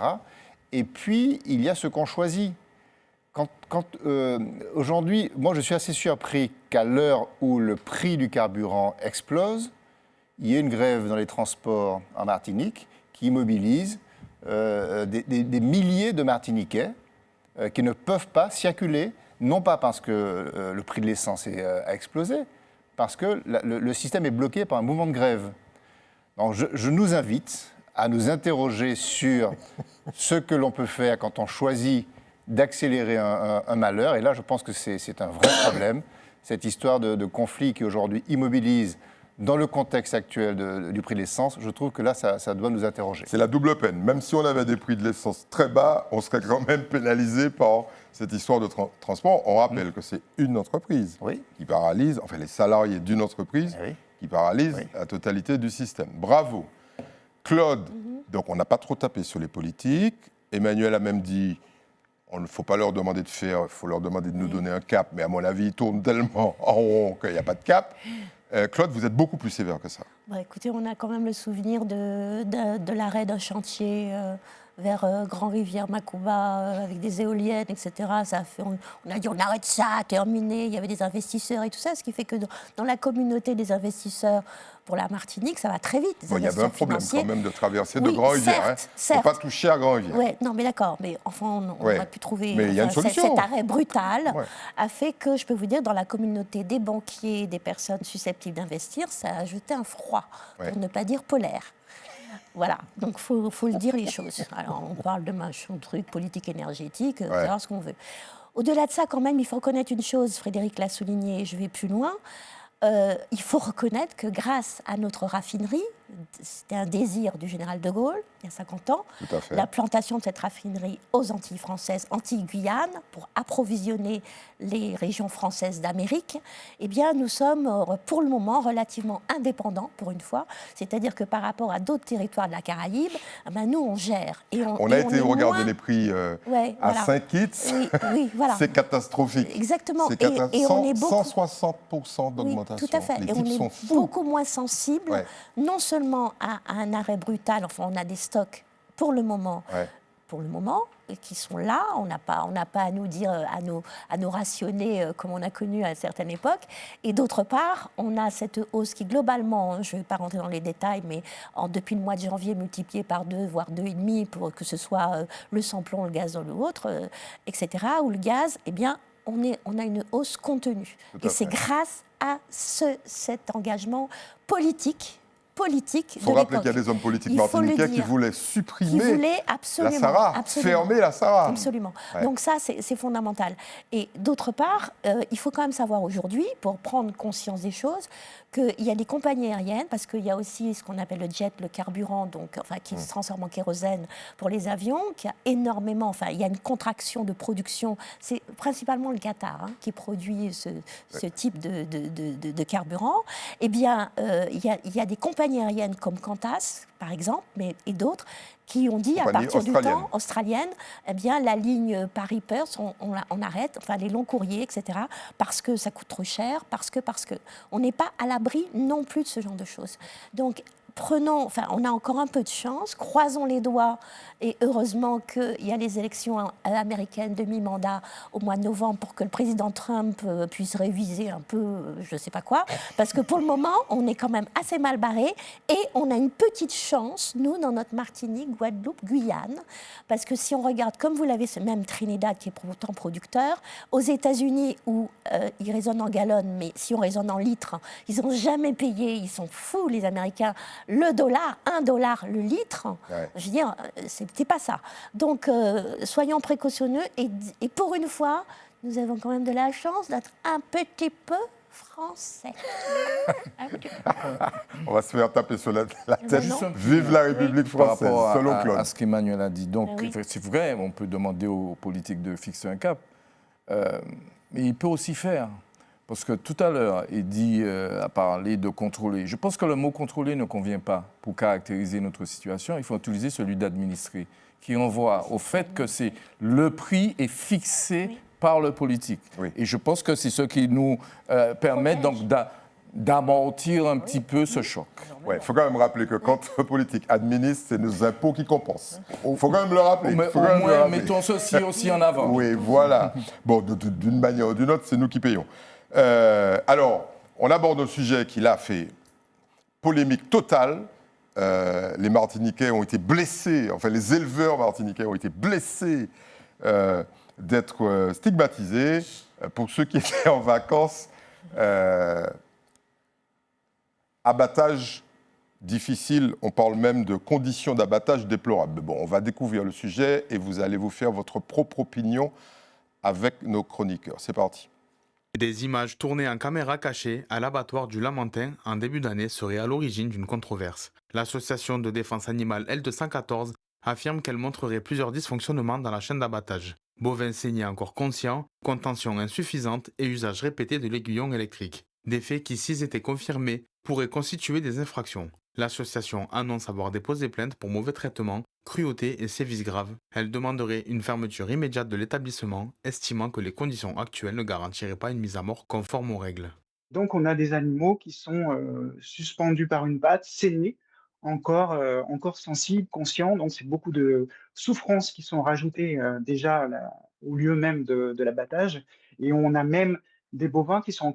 Et puis, il y a ce qu'on choisit. Aujourd'hui, moi, je suis assez surpris qu'à l'heure où le prix du carburant explose, il y ait une grève dans les transports en Martinique qui mobilise des milliers de Martiniquais qui ne peuvent pas circuler, non pas parce que le prix de l'essence a explosé, parce que le système est bloqué par un mouvement de grève. Donc je nous invite à nous interroger sur ce que l'on peut faire quand on choisit d'accélérer un malheur. Et là, je pense que c'est un vrai problème, cette histoire de conflit qui aujourd'hui immobilise dans le contexte actuel du prix de l'essence. Je trouve que là, ça doit nous interroger.
C'est la double peine. Même si on avait des prix de l'essence très bas, on serait quand même pénalisé par cette histoire de transport. On rappelle que c'est une entreprise qui paralyse, enfin les salariés d'une entreprise qui paralyse la totalité du système. Bravo. Claude, donc on n'a pas trop tapé sur les politiques. Emmanuel a même dit, il ne faut pas leur demander de faire, il faut leur demander de nous donner un cap. Mais à mon avis, ils tournent tellement en rond qu'il n'y a pas de cap. Claude, vous êtes beaucoup plus sévère que ça.
Bah, écoutez, on a quand même le souvenir de l'arrêt d'un chantier vers Grand-Rivière, Macouba, avec des éoliennes, etc. On a dit on arrête ça, terminé. Il y avait des investisseurs et tout ça, ce qui fait que dans la communauté des investisseurs pour la Martinique, ça va très vite.
Bon, il y avait un problème quand même de traverser de Grand-Rivière. Il ne faut pas toucher à Grand-Rivière.
Oui, non, mais d'accord. Mais enfin, on a pu trouver...
Mais il y a une solution.
Cet arrêt brutal a fait que, je peux vous dire, dans la communauté des banquiers, des personnes susceptibles d'investir, ça a ajouté un froid, pour ne pas dire polaire. Voilà, donc il faut le dire les choses. Alors, on parle de machin, truc, politique énergétique, on verra ce qu'on veut. Au-delà de ça, quand même, il faut reconnaître une chose, Frédéric l'a souligné, je vais plus loin, il faut reconnaître que grâce à notre raffinerie, c'était un désir du général de Gaulle, il y a 50 ans, la plantation de cette raffinerie aux Antilles françaises, Antilles-Guyane, pour approvisionner les régions françaises d'Amérique, eh bien, nous sommes pour le moment relativement indépendants, pour une fois. C'est-à-dire que par rapport à d'autres territoires de la Caraïbe, nous, on gère. Et
on a été regarder les prix à Saint-Kitts.
Oui, voilà.
C'est catastrophique.
Exactement.
Et on est beaucoup... 160% d'augmentation.
Oui, tout à fait. Et on est beaucoup moins sensible, non seulement à un arrêt brutal, enfin on a des stocks pour le moment, qui sont là, on n'a pas à nous dire, à nous rationner comme on a connu à une certaine époque, et d'autre part, on a cette hausse qui globalement, je ne vais pas rentrer dans les détails, mais depuis le mois de janvier multiplié par 2, voire 2,5, pour que ce soit le samplon, le gazole ou autre, etc., ou le gaz, eh bien, on a une hausse contenue. Et c'est grâce à cet engagement politique de l'époque.
Il faut rappeler qu'il y a des hommes politiques martiniquais qui voulaient supprimer la SARA, fermer la SARA.
Absolument. Donc ça, c'est fondamental. Et d'autre part, il faut quand même savoir aujourd'hui, pour prendre conscience des choses, qu'il y a des compagnies aériennes, parce qu'il y a aussi ce qu'on appelle le jet, le carburant, qui se transforme en kérosène pour les avions, qui a énormément, il y a une contraction de production. C'est principalement le Qatar qui produit ce type de carburant. Eh bien, il y a des compagnies aériennes comme Qantas, par exemple, et d'autres, qui ont dit, à partir du temps, australienne, eh bien, la ligne Paris-Perth, on arrête, les longs courriers, etc., parce que ça coûte trop cher, parce que on n'est pas à l'abri non plus de ce genre de choses. Donc, on a encore un peu de chance, croisons les doigts, et heureusement qu'il y a les élections américaines de mi-mandat au mois de novembre pour que le président Trump puisse réviser un peu, je ne sais pas quoi, parce que pour le moment, on est quand même assez mal barré, et on a une petite chance, nous, dans notre Martinique, Guadeloupe, Guyane, parce que si on regarde, comme vous l'avez, même Trinidad, qui est pourtant producteur, aux États-Unis, où ils raisonnent en gallons, mais si on raisonne en litres, ils n'ont jamais payé, ils sont fous, les Américains, le dollar, $1 le litre, je veux dire, c'était pas ça. Donc, soyons précautionneux, et pour une fois, nous avons quand même de la chance d'être un petit peu français.
On va se faire taper sur la tête. Vive la République française, selon Claude.
À ce qu'Emmanuel a dit. Donc, c'est vrai, on peut demander aux politiques de fixer un cap, mais il peut aussi faire. Parce que tout à l'heure, il a parlé de contrôler. Je pense que le mot contrôler ne convient pas pour caractériser notre situation. Il faut utiliser celui d'administrer, qui renvoie au fait que le prix est fixé par le politique. Et je pense que c'est ce qui nous permet donc d'amortir un petit peu ce choc.
Il faut quand même rappeler que quand le politique administre, c'est nos impôts qui compensent. Il faut quand même le rappeler.
Au moins, mettons ceci aussi en avant.
Oui, voilà. Bon, d'une manière ou d'une autre, c'est nous qui payons. Alors, on aborde un sujet qui l'a fait polémique totale. Les Martiniquais ont été blessés, enfin les éleveurs martiniquais ont été blessés d'être stigmatisés. Pour ceux qui étaient en vacances, abattage difficile, on parle même de conditions d'abattage déplorables. Bon, on va découvrir le sujet et vous allez vous faire votre propre opinion avec nos chroniqueurs. C'est parti.
Des images tournées en caméra cachée à l'abattoir du Lamentin en début d'année seraient à l'origine d'une controverse. L'association de défense animale L214 affirme qu'elle montrerait plusieurs dysfonctionnements dans la chaîne d'abattage. Bovins saignés encore conscients, contention insuffisante et usage répété de l'aiguillon électrique. Des faits qui, s'ils étaient confirmés, pourraient constituer des infractions. L'association annonce avoir déposé plainte pour mauvais traitement, cruauté et sévices graves. Elle demanderait une fermeture immédiate de l'établissement, estimant que les conditions actuelles ne garantiraient pas une mise à mort conforme aux règles.
Donc on a des animaux qui sont suspendus par une patte, saignés, encore sensibles, conscients. Donc c'est beaucoup de souffrances qui sont rajoutées déjà au lieu même de l'abattage. Et on a même des bovins qui sont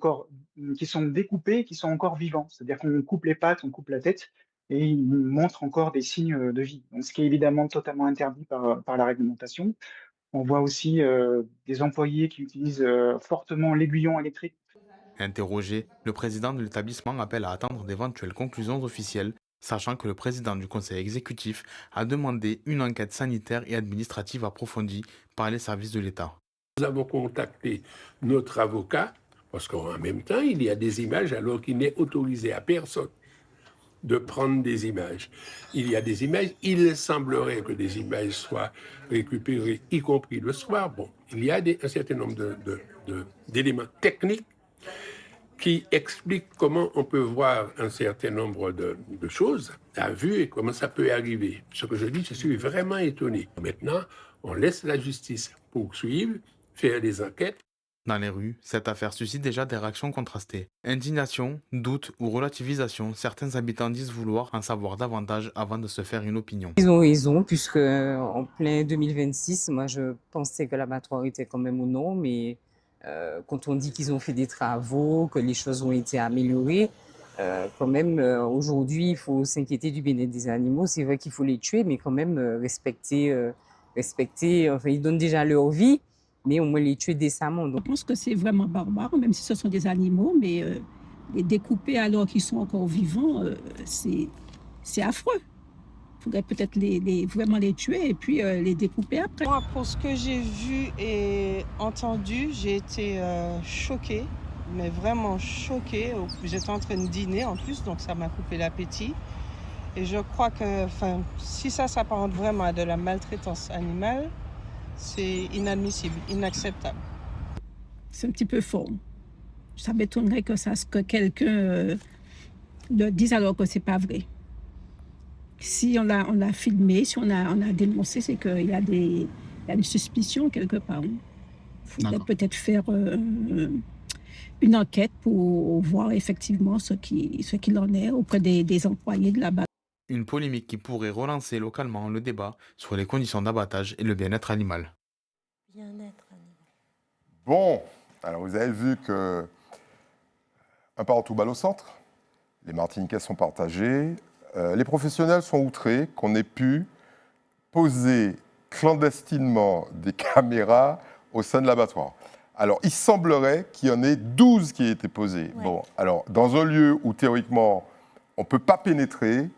découpés, qui sont encore vivants. C'est-à-dire qu'on coupe les pattes, on coupe la tête, et ils montrent encore des signes de vie. Donc, ce qui est évidemment totalement interdit par la réglementation. On voit aussi des employés qui utilisent fortement l'aiguillon électrique.
Interrogé, le président de l'établissement appelle à attendre d'éventuelles conclusions officielles, sachant que le président du conseil exécutif a demandé une enquête sanitaire et administrative approfondie par les services de l'État.
Nous avons contacté notre avocat, parce qu'en même temps, il y a des images alors qu'il n'est autorisé à personne de prendre des images. Il y a des images, il semblerait que des images soient récupérées, y compris le soir. Bon, il y a un certain nombre d'éléments techniques qui expliquent comment on peut voir un certain nombre de choses à vue et comment ça peut arriver. Ce que je dis, je suis vraiment étonné. Maintenant, on laisse la justice poursuivre, faire des enquêtes.
Dans les rues, cette affaire suscite déjà des réactions contrastées. Indignation, doute ou relativisation, certains habitants disent vouloir en savoir davantage avant de se faire une opinion.
Ils ont raison, puisque en plein 2026, moi je pensais que l'abattoir était quand même au nom, mais quand on dit qu'ils ont fait des travaux, que les choses ont été améliorées, quand même aujourd'hui il faut s'inquiéter du bien-être des animaux. C'est vrai qu'il faut les tuer, mais quand même respecter, enfin ils donnent déjà leur vie, mais au moins les tuer décemment. Donc.
Je pense que c'est vraiment barbare, même si ce sont des animaux, mais les découper alors qu'ils sont encore vivants, c'est affreux. Il faudrait peut-être vraiment les tuer et puis les découper après.
Moi, pour ce que j'ai vu et entendu, j'ai été choquée, mais vraiment choquée. J'étais en train de dîner en plus, donc ça m'a coupé l'appétit. Et je crois que si ça s'apparente vraiment à de la maltraitance animale, c'est inadmissible, inacceptable.
C'est un petit peu fort. Ça m'étonnerait que quelqu'un le dise alors que c'est pas vrai. Si on l'a filmé, si on a dénoncé, c'est qu'il y a une suspicion quelque part. Il faudrait peut-être faire une enquête pour voir effectivement ce qu'il en est auprès des employés de la base.
Une polémique qui pourrait relancer localement le débat sur les conditions d'abattage et le bien-être animal.
Bon, alors vous avez vu que un partout balle au centre, les Martiniquais sont partagés, les professionnels sont outrés qu'on ait pu poser clandestinement des caméras au sein de l'abattoir. Alors, il semblerait qu'il y en ait 12 qui aient été posées. Ouais. Bon, alors, dans un lieu où, théoriquement, on ne peut pas pénétrer,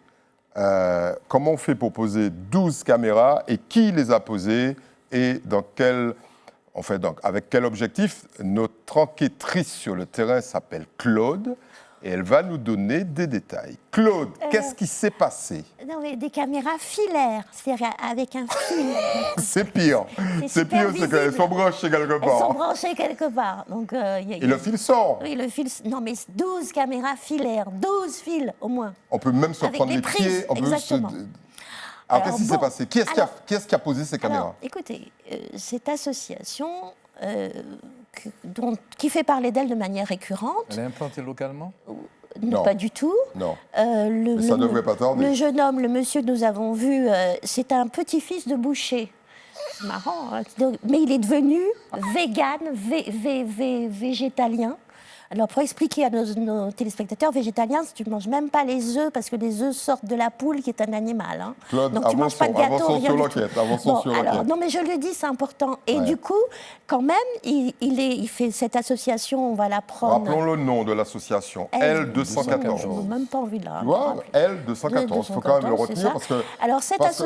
comment on fait pour poser 12 caméras et qui les a posées et dans quel... Enfin, donc, avec quel objectif? Notre enquêtrice sur le terrain s'appelle Claude et elle va nous donner des détails. Claude, qu'est-ce qui s'est passé?
Non, mais des caméras filaires, c'est-à-dire avec un fil.
C'est pire. C'est pire, c'est qu'elles sont branchées quelque part.
Elles sont branchées quelque part. Donc,
et le fil sort.
Oui, le fil... Non, mais 12 caméras filaires, 12 fils au moins.
On peut même se prendre les pieds. On
exactement.
Peut se... Alors, qu'est-ce qui s'est passé? Qui est-ce qui a posé ces caméras?
Alors, écoutez, cette association qui fait parler d'elle de manière récurrente...
Elle est implantée localement?
Non, pas du tout.
Non. Ça ne devrait pas tarder.
Le jeune homme, le monsieur que nous avons vu, c'est un petit-fils de boucher. C'est marrant, hein. Mais il est devenu vegan, végétalien. Alors, pour expliquer à nos téléspectateurs, végétaliens, tu ne manges même pas les œufs, parce que les œufs sortent de la poule, qui est un animal. Hein.
Claude,
donc, tu ne manges pas de gâteau, rien du tout.
Non,
mais je le dis, c'est important. Et du coup, quand même, il fait cette association, on va la prendre...
Rappelons le nom de l'association, L214.
Je n'ai même pas envie de la...
Tu vois, L214, il faut quand même le retenir, parce que...
Alors,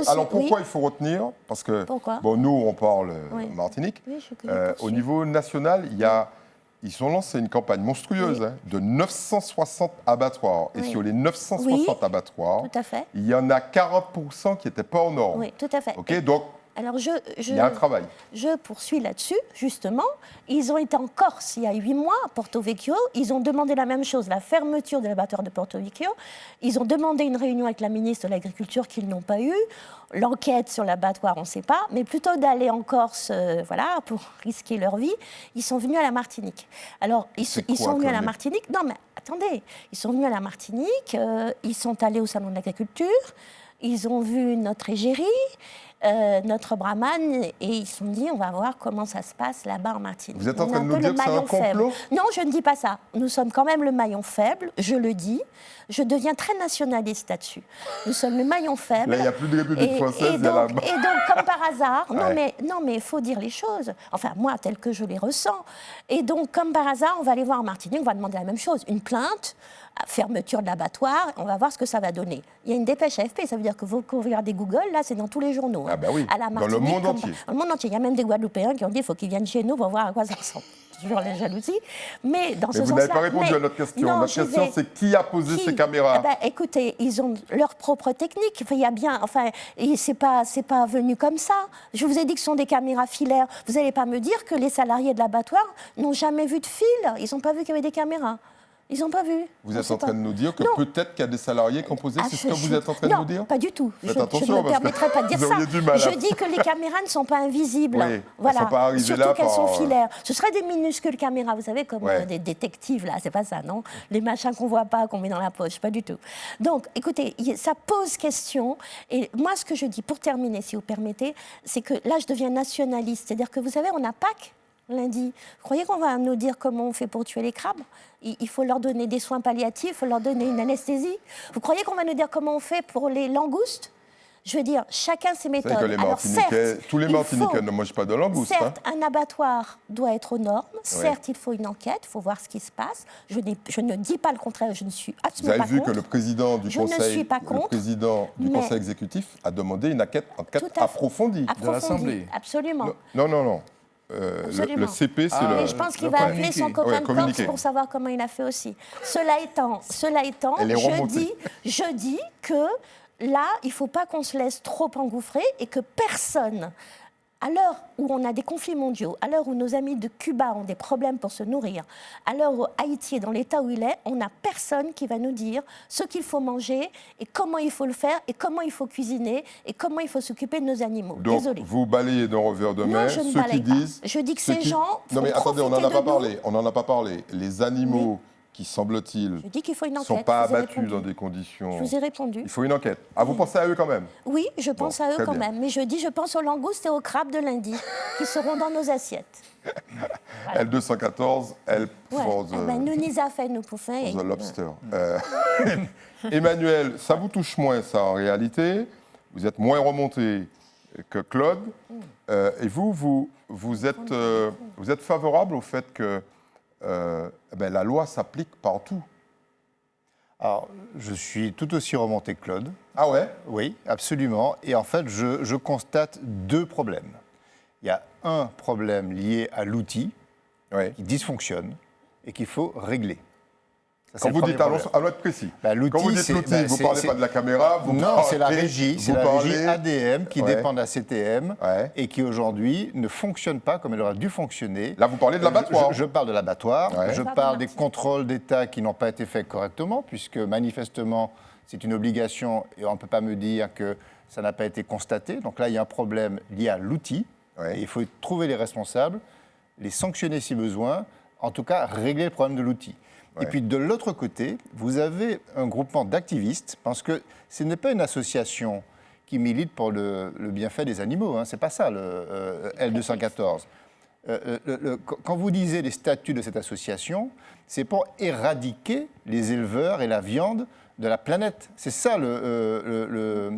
alors pourquoi il faut retenir? Parce que, bon, nous, on parle Martinique. Oui, au niveau national, ils ont lancé une campagne monstrueuse de 960 abattoirs. Et sur les 960 abattoirs, il y en a 40% qui n'étaient pas en normes.
Oui, tout à fait.
Okay, donc,
alors
il y a un travail.
Je poursuis là-dessus, justement. Ils ont été en Corse il y a 8 mois, à Porto Vecchio. Ils ont demandé la même chose, la fermeture de l'abattoir de Porto Vecchio. Ils ont demandé une réunion avec la ministre de l'Agriculture qu'ils n'ont pas eue. L'enquête sur l'abattoir, on ne sait pas. Mais plutôt d'aller en Corse, pour risquer leur vie, ils sont venus à la Martinique. Alors, ils sont venus à la Martinique. Non, mais attendez. Ils sont venus à la Martinique. Ils sont allés au Salon de l'Agriculture. Ils ont vu notre égérie. Notre brahman, et ils se sont dit, on va voir comment ça se passe là-bas en Martinique.
Vous êtes en train de nous dire que c'est un complot?
Non, je ne dis pas ça. Nous sommes quand même le maillon faible, je le dis. Je deviens très nationaliste là-dessus. Nous sommes le maillon faible.
Là, il n'y a plus de République française.
Et donc, comme par hasard, non mais il faut dire les choses. Enfin, moi, tel que je les ressens. Et donc, comme par hasard, on va aller voir en Martinique, on va demander la même chose. Une plainte, fermeture de l'abattoir, on va voir ce que ça va donner. Il y a une dépêche AFP, ça veut dire que vous regardez Google, là, c'est dans tous les journaux.
Ah ben oui,
à la Martinique,
dans le monde entier.
Dans le monde entier. Il y a même des Guadeloupéens qui ont dit qu'il faut qu'ils viennent chez nous pour voir à quoi ça ressemble. Toujours la jalousie. Mais dans ce sens-là...
vous n'avez pas répondu à notre question.
Non,
notre question, c'est qui a posé ces caméras?
Écoutez, ils ont leur propre technique. Enfin, il y a bien... Enfin, c'est pas venu comme ça. Je vous ai dit que ce sont des caméras filaires. Vous n'allez pas me dire que les salariés de l'abattoir n'ont jamais vu de fil. Ils n'ont pas vu qu'il y avait des caméras. Ils n'ont pas vu.
Vous êtes en train de nous dire que peut-être qu'il y a des salariés qui ont posé, c'est ce que vous êtes en train de nous dire?
Non, pas du tout. Je
attention,
ne me permettrai pas de dire ça. Je dis que les caméras ne sont pas invisibles.
Oui,
voilà.
Elles sont pas arrivées
surtout
là
qu'elles sont filaires. Ce seraient des minuscules caméras, vous savez, comme des détectives, là, c'est pas ça, non? Les machins qu'on voit pas, qu'on met dans la poche, pas du tout. Donc, écoutez, ça pose question. Et moi, ce que je dis, pour terminer, si vous permettez, c'est que là, je deviens nationaliste. C'est-à-dire que, vous savez, on a Pâques lundi. Vous croyez qu'on va nous dire comment on fait pour tuer les crabes? Il faut leur donner des soins palliatifs, il faut leur donner une anesthésie. Vous croyez qu'on va nous dire comment on fait pour les langoustes? Je veux dire, chacun ses méthodes.
Que les tous les Martiniquais ne mangent pas de langoustes.
Certes, un abattoir doit être aux normes. Certes, il faut une enquête, il faut voir ce qui se passe. Je ne dis pas le contraire, je ne suis absolument pas contre.
Vous avez vu que le président du conseil exécutif a demandé une enquête approfondie
de l'Assemblée.
Absolument.
Non. Le CP, c'est le...
Et je pense qu'il va appeler son copain de Corse pour savoir comment il a fait aussi. Cela étant, je dis que là, il ne faut pas qu'on se laisse trop engouffrer et que personne, à l'heure où on a des conflits mondiaux, à l'heure où nos amis de Cuba ont des problèmes pour se nourrir, à l'heure où Haïti est dans l'état où il est, on n'a personne qui va nous dire ce qu'il faut manger et comment il faut le faire et comment il faut cuisiner et comment il faut s'occuper de nos animaux.
Donc,
désolée.
Vous balayez d'un revers de main
ceux
qui disent...
Je dis que ces gens...
Non mais attendez, on n'en a pas parlé. Les animaux qui, semble-t-il,
Je dis qu'il faut une
ne
enquête.
sont pas
je vous ai
abattus
répondu.
dans des conditions...
Je vous ai répondu.
Il faut une enquête. Ah, vous pensez à eux quand même?
Oui, je pense
Bon,
à eux
très
quand
bien.
même. Mais je pense aux langoustes et aux crabes de lundi, qui seront dans nos assiettes.
L214, L for the,
Nous a fait, nous pouvons.
for the lobster. Emmanuel, ça vous touche moins, ça, en réalité. Vous êtes moins remonté que Claude. Et vous êtes favorable au fait que la loi s'applique partout?
Alors, je suis tout aussi remonté que Claude.
Ah ouais?
Oui, absolument. Et en fait, je constate deux problèmes. Il y a un problème lié à l'outil qui dysfonctionne et qu'il faut régler. Ça,
Quand vous dites, allons être précis. Quand vous dites l'outil, vous ne parlez pas de la caméra,
non, c'est la régie, ADM qui
Ouais.
dépend de la CTM et qui aujourd'hui ne fonctionne pas comme elle aurait dû fonctionner.
Là, vous parlez de l'abattoir.
Je parle de l'abattoir,
Ouais.
je parle des contrôles d'État qui n'ont pas été faits correctement, puisque manifestement, c'est une obligation et on ne peut pas me dire que ça n'a pas été constaté. Donc là, il y a un problème lié à l'outil. Et il faut trouver les responsables, les sanctionner si besoin, en tout cas régler le problème de l'outil. Et puis de l'autre côté, vous avez un groupement d'activistes, parce que ce n'est pas une association qui milite pour le bienfait des animaux, hein, c'est pas ça le L214. Quand vous lisez les statuts de cette association, c'est pour éradiquer les éleveurs et la viande de la planète. C'est ça le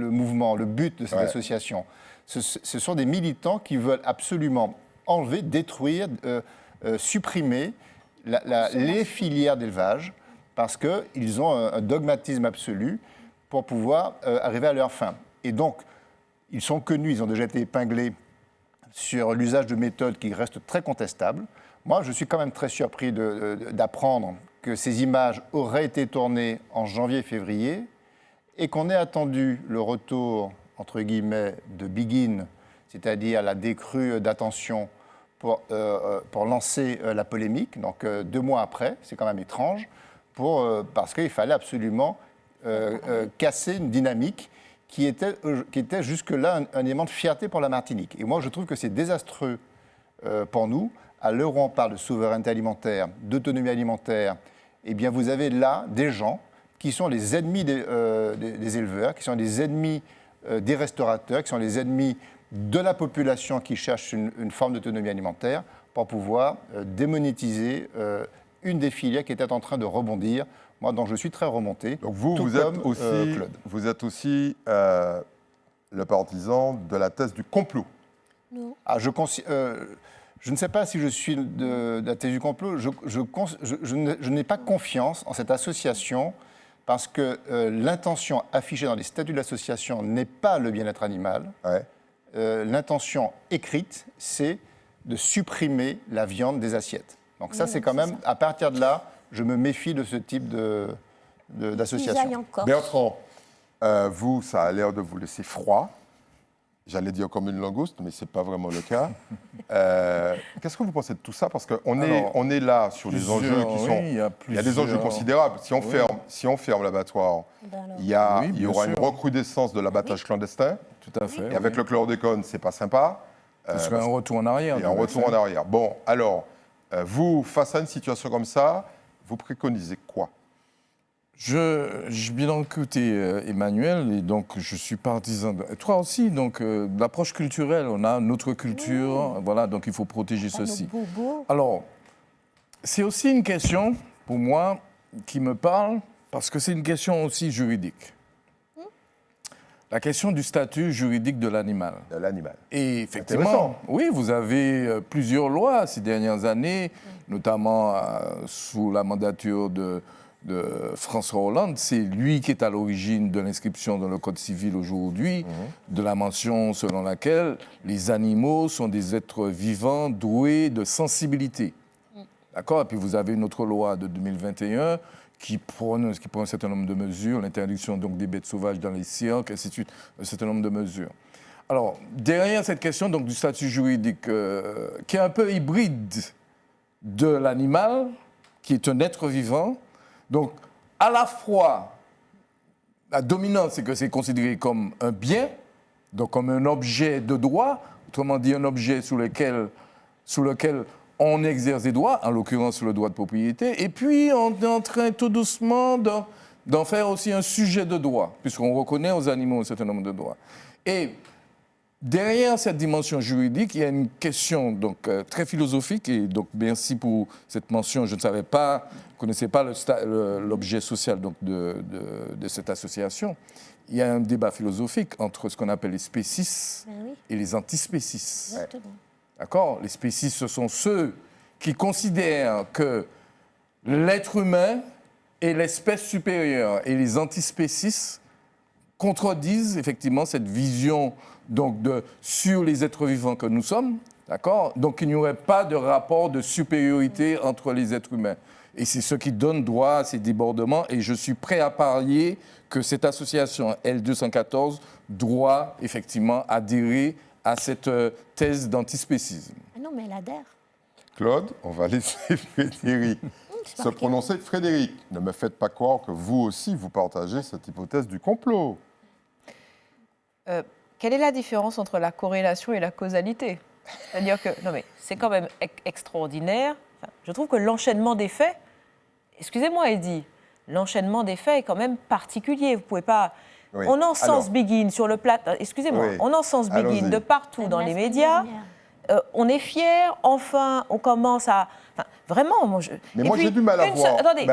mouvement, le but de cette association. Ce sont des militants qui veulent absolument enlever, détruire, supprimer les filières d'élevage parce qu'ils ont un dogmatisme absolu pour pouvoir arriver à leur fin. Et donc, ils sont connus, ils ont déjà été épinglés sur l'usage de méthodes qui restent très contestables. Moi, je suis quand même très surpris d'apprendre que ces images auraient été tournées en janvier et février et qu'on ait attendu le retour, entre guillemets, de Begin, c'est-à-dire la décrue d'attention pour lancer la polémique, donc 2 mois après, c'est quand même étrange, parce qu'il fallait absolument casser une dynamique qui était jusque-là un élément de fierté pour la Martinique. Et moi, je trouve que c'est désastreux pour nous. À l'heure où on parle de souveraineté alimentaire, d'autonomie alimentaire, eh bien, vous avez là des gens qui sont les ennemis des éleveurs, qui sont les ennemis des restaurateurs, qui sont les ennemis de la population qui cherche une forme d'autonomie alimentaire pour pouvoir démonétiser une des filières qui était en train de rebondir. Moi, dont je suis très remonté. Donc
vous êtes aussi le partisan de la thèse du complot.
Non.
Ah, je ne sais pas si je suis de la thèse du complot. Je n'ai pas confiance en cette association parce que l'intention affichée dans les statuts de l'association n'est pas le bien-être animal. L'intention écrite, c'est de supprimer la viande des assiettes. Donc ça, c'est quand même, à partir de là, je me méfie de ce type d'association.
Bertrand, vous, ça a l'air de vous laisser froid. J'allais dire comme une langouste, mais ce n'est pas vraiment le cas. Qu'est-ce que vous pensez de tout ça? Parce qu'on est là sur des enjeux qui sont... il y a des enjeux considérables. Si on ferme l'abattoir, il y aura une recrudescence de l'abattage clandestin.
Tout à fait.
Et avec le chlordécone, ce n'est pas sympa.
Ce serait un retour en arrière.
Et un retour en arrière. Bon, alors, vous, face à une situation comme ça, vous préconisez quoi?
Je bien écouté Emmanuel, et donc je suis partisan. Toi aussi, donc l'approche culturelle, on a notre culture, voilà, donc il faut protéger ceci. Alors, c'est aussi une question, pour moi, qui me parle, parce que c'est une question aussi juridique. La question du statut juridique de l'animal.
De l'animal.
Et effectivement, oui, vous avez plusieurs lois ces dernières années, notamment sous la mandature de François Hollande. C'est lui qui est à l'origine de l'inscription dans le Code civil aujourd'hui, de la mention selon laquelle les animaux sont des êtres vivants doués de sensibilité. D'accord? Et puis vous avez une autre loi de 2021 qui prend un certain nombre de mesures, l'interdiction donc des bêtes sauvages dans les cirques, ainsi de suite, un certain nombre de mesures. Alors, derrière cette question donc, du statut juridique, qui est un peu hybride de l'animal, qui est un être vivant, donc à la fois, la dominante, c'est que c'est considéré comme un bien, donc comme un objet de droit, autrement dit un objet sous lequel on exerce des droits, en l'occurrence le droit de propriété, et puis on est en train tout doucement d'en faire aussi un sujet de droit, puisqu'on reconnaît aux animaux un certain nombre de droits. Et derrière cette dimension juridique, il y a une question donc, très philosophique, et donc merci pour cette mention. Je ne savais pas, je ne connaissais pas l'objet social donc, de cette association. Il y a un débat philosophique entre ce qu'on appelle les spécistes et les antispécistes. D'accord ? Les spécistes, ce sont ceux qui considèrent que l'être humain est l'espèce supérieure, et les antispécistes contredisent effectivement cette vision donc, sur les êtres vivants que nous sommes. D'accord ? Donc il n'y aurait pas de rapport de supériorité entre les êtres humains. Et c'est ce qui donne droit à ces débordements. Et je suis prêt à parier que cette association L214 doit effectivement adhérer à cette thèse d'antispécisme.
Ah non, mais elle adhère.
Claude, on va laisser Frédéric se prononcer. Frédéric, ne me faites pas croire que vous aussi, vous partagez cette hypothèse du complot.
Quelle est la différence entre la corrélation et la causalité ? C'est-à-dire que, non mais, c'est quand même extraordinaire. Enfin, je trouve que l'enchaînement des faits, excusez-moi Eddy, l'enchaînement des faits est quand même particulier. Vous pouvez pas... Oui. On encense Begin sur le plateau, excusez-moi, oui. On encense Begin de partout dans les médias. On est fiers, enfin, on commence à... Enfin, vraiment, moi,
Mais moi, j'ai du mal à voir...
Attendez,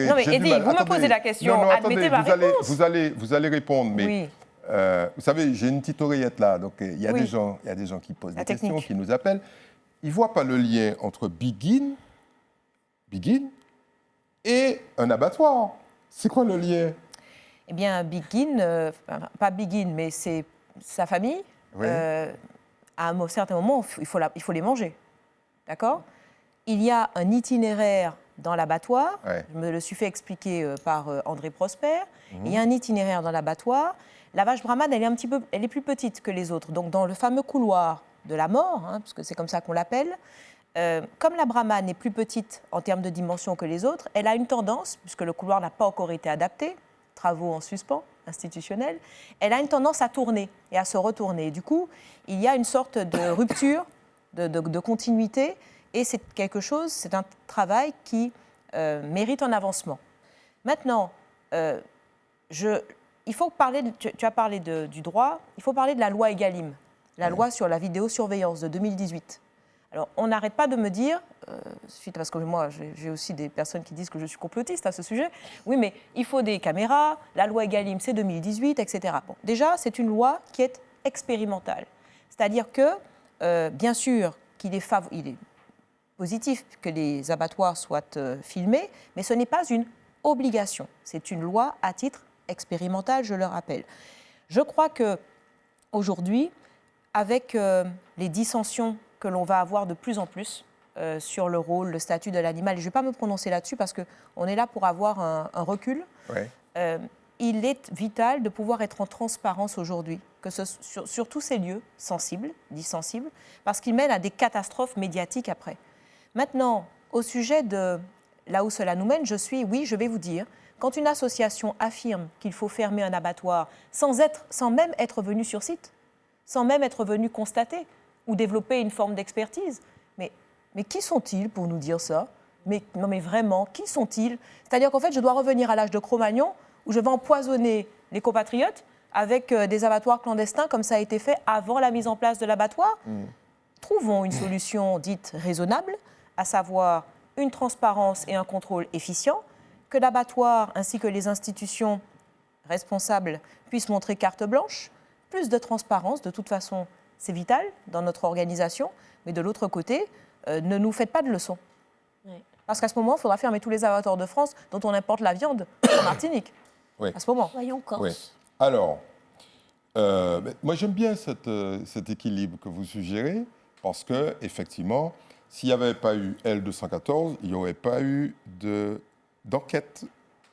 non mais Eddy, vous me posez la question, non, admettez ma réponse.
Vous allez répondre, mais... Oui. Vous savez, j'ai une petite oreillette là, donc il y a des gens qui posent des questions, qui nous appellent. Ils ne voient pas le lien entre Begin et un abattoir. C'est quoi le lien ?
Eh bien, Begin, pas Begin, mais c'est sa famille. Oui. À un certain moment, il faut les manger. D'accord ? Il y a un itinéraire dans l'abattoir. Ouais. Je me le suis fait expliquer par André Prosper. Il y a un itinéraire dans l'abattoir. La vache brahmane, elle est plus petite que les autres. Donc, dans le fameux couloir de la mort, parce que c'est comme ça qu'on l'appelle, comme la brahmane est plus petite en termes de dimension que les autres, elle a une tendance, puisque le couloir n'a pas encore été adapté, travaux en suspens, institutionnels, elle a une tendance à tourner et à se retourner. Du coup, il y a une sorte de rupture, de continuité, et c'est quelque chose, c'est un travail qui mérite un avancement. Maintenant, il faut parler, tu as parlé du droit, il faut parler de la loi Egalim, la loi sur la vidéosurveillance de 2018. Alors, on n'arrête pas de me dire, parce que moi, j'ai aussi des personnes qui disent que je suis complotiste à ce sujet, oui, mais il faut des caméras, la loi Egalim, c'est 2018, etc. Bon, déjà, c'est une loi qui est expérimentale. C'est-à-dire que, bien sûr, il est positif que les abattoirs soient filmés, mais ce n'est pas une obligation. C'est une loi à titre expérimental, je le rappelle. Je crois qu'aujourd'hui, avec les dissensions que l'on va avoir de plus en plus sur le rôle, le statut de l'animal, et je ne vais pas me prononcer là-dessus parce qu'on est là pour avoir un recul, il est vital de pouvoir être en transparence aujourd'hui, sur tous ces lieux sensibles, dits sensibles, parce qu'ils mènent à des catastrophes médiatiques après. Maintenant, au sujet de là où cela nous mène, je vais vous dire, quand une association affirme qu'il faut fermer un abattoir sans même être venu sur site, sans même être venu constater ou développer une forme d'expertise, mais qui sont-ils pour nous dire ça ? Non mais vraiment, qui sont-ils ? C'est-à-dire qu'en fait, je dois revenir à l'âge de Cro-Magnon où je vais empoisonner les compatriotes avec des abattoirs clandestins comme ça a été fait avant la mise en place de l'abattoir. Trouvons une solution dite raisonnable, à savoir une transparence et un contrôle efficient, que l'abattoir ainsi que les institutions responsables puissent montrer carte blanche, plus de transparence, de toute façon c'est vital dans notre organisation, mais de l'autre côté, ne nous faites pas de leçons. Oui. Parce qu'à ce moment, il faudra fermer tous les abattoirs de France dont on importe la viande en Martinique. Oui. À ce moment.
Voyons Corse.
Oui. Alors, moi j'aime bien cet équilibre que vous suggérez, parce qu'effectivement, s'il n'y avait pas eu L214, il n'y aurait pas eu d'enquête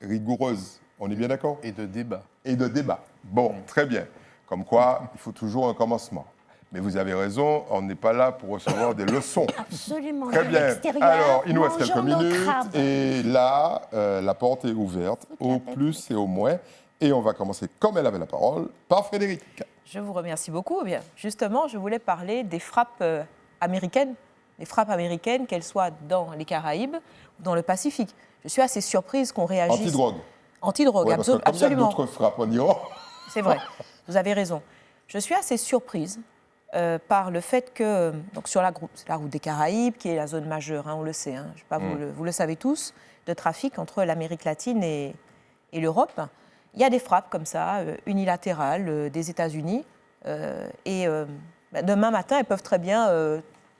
rigoureuse. On est bien d'accord ?
Et de débat.
Et de débat. Bon, très bien. Comme quoi, il faut toujours un commencement. Mais vous avez raison, on n'est pas là pour recevoir des leçons.
Absolument.
Très bien. Alors, il nous reste quelques minutes. Et là, la porte est ouverte, au plus et au moins. Et on va commencer, comme elle avait la parole, par Frédéric.
Je vous remercie beaucoup. Bien, justement, je voulais parler des frappes américaines les frappes américaines, qu'elles soient dans les Caraïbes ou dans le Pacifique. Je suis assez surprise qu'on réagisse...
Anti-drogue.
Anti-drogue,
Ouais, parce que comme
absolument.
il y a d'autres frappes en Iran.
C'est vrai, vous avez raison. Je suis assez surprise par le fait que, donc sur la route des Caraïbes, qui est la zone majeure, hein, on le sait, hein, je sais pas, vous le savez tous, de trafic entre l'Amérique latine et l'Europe, il y a des frappes comme ça, unilatérales des États-Unis. Demain matin, elles peuvent très bien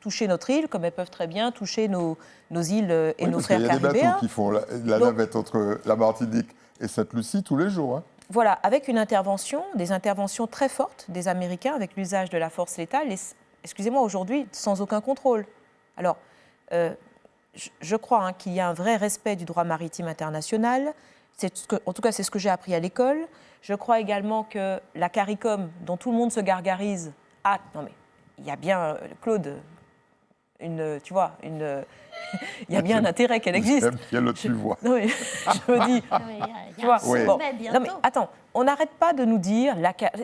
toucher notre île, comme elles peuvent très bien toucher nos îles et nos frères caribéens.
Il y a des bateaux qui font la navette entre la Martinique et Sainte-Lucie tous les jours. Hein.
Voilà, avec des interventions très fortes des Américains avec l'usage de la force létale, excusez-moi, aujourd'hui, sans aucun contrôle. Alors, je crois qu'il y a un vrai respect du droit maritime international. En tout cas, c'est ce que j'ai appris à l'école. Je crois également que la CARICOM, dont tout le monde se gargarise, non mais, il y a bien, Claude, il y a bien un intérêt qu'elle existe.
Bien le tu vois.
Non mais, je me dis, tu vois, non mais attends, on n'arrête pas de nous dire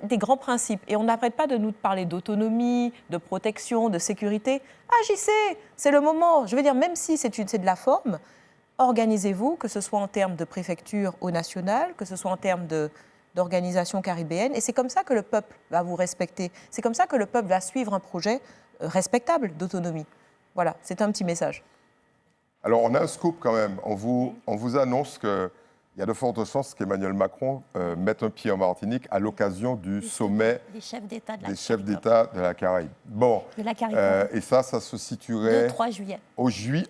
des grands principes et on n'arrête pas de nous parler d'autonomie, de protection, de sécurité. Agissez, c'est le moment. Je veux dire, même si c'est de la forme, organisez-vous, que ce soit en termes de préfecture au national, que ce soit en termes d'organisation caribéenne. Et c'est comme ça que le peuple va vous respecter. C'est comme ça que le peuple va suivre un projet respectable d'autonomie. Voilà, c'est un petit message.
Alors, on a un scoop quand même. On vous annonce qu'il y a de fortes chances qu'Emmanuel Macron mette un pied en Martinique à l'occasion du sommet
des chefs d'État
de la Caraïbe. Bon,
de la Caraïbe.
Et ça se situerait...
2-3 juillet.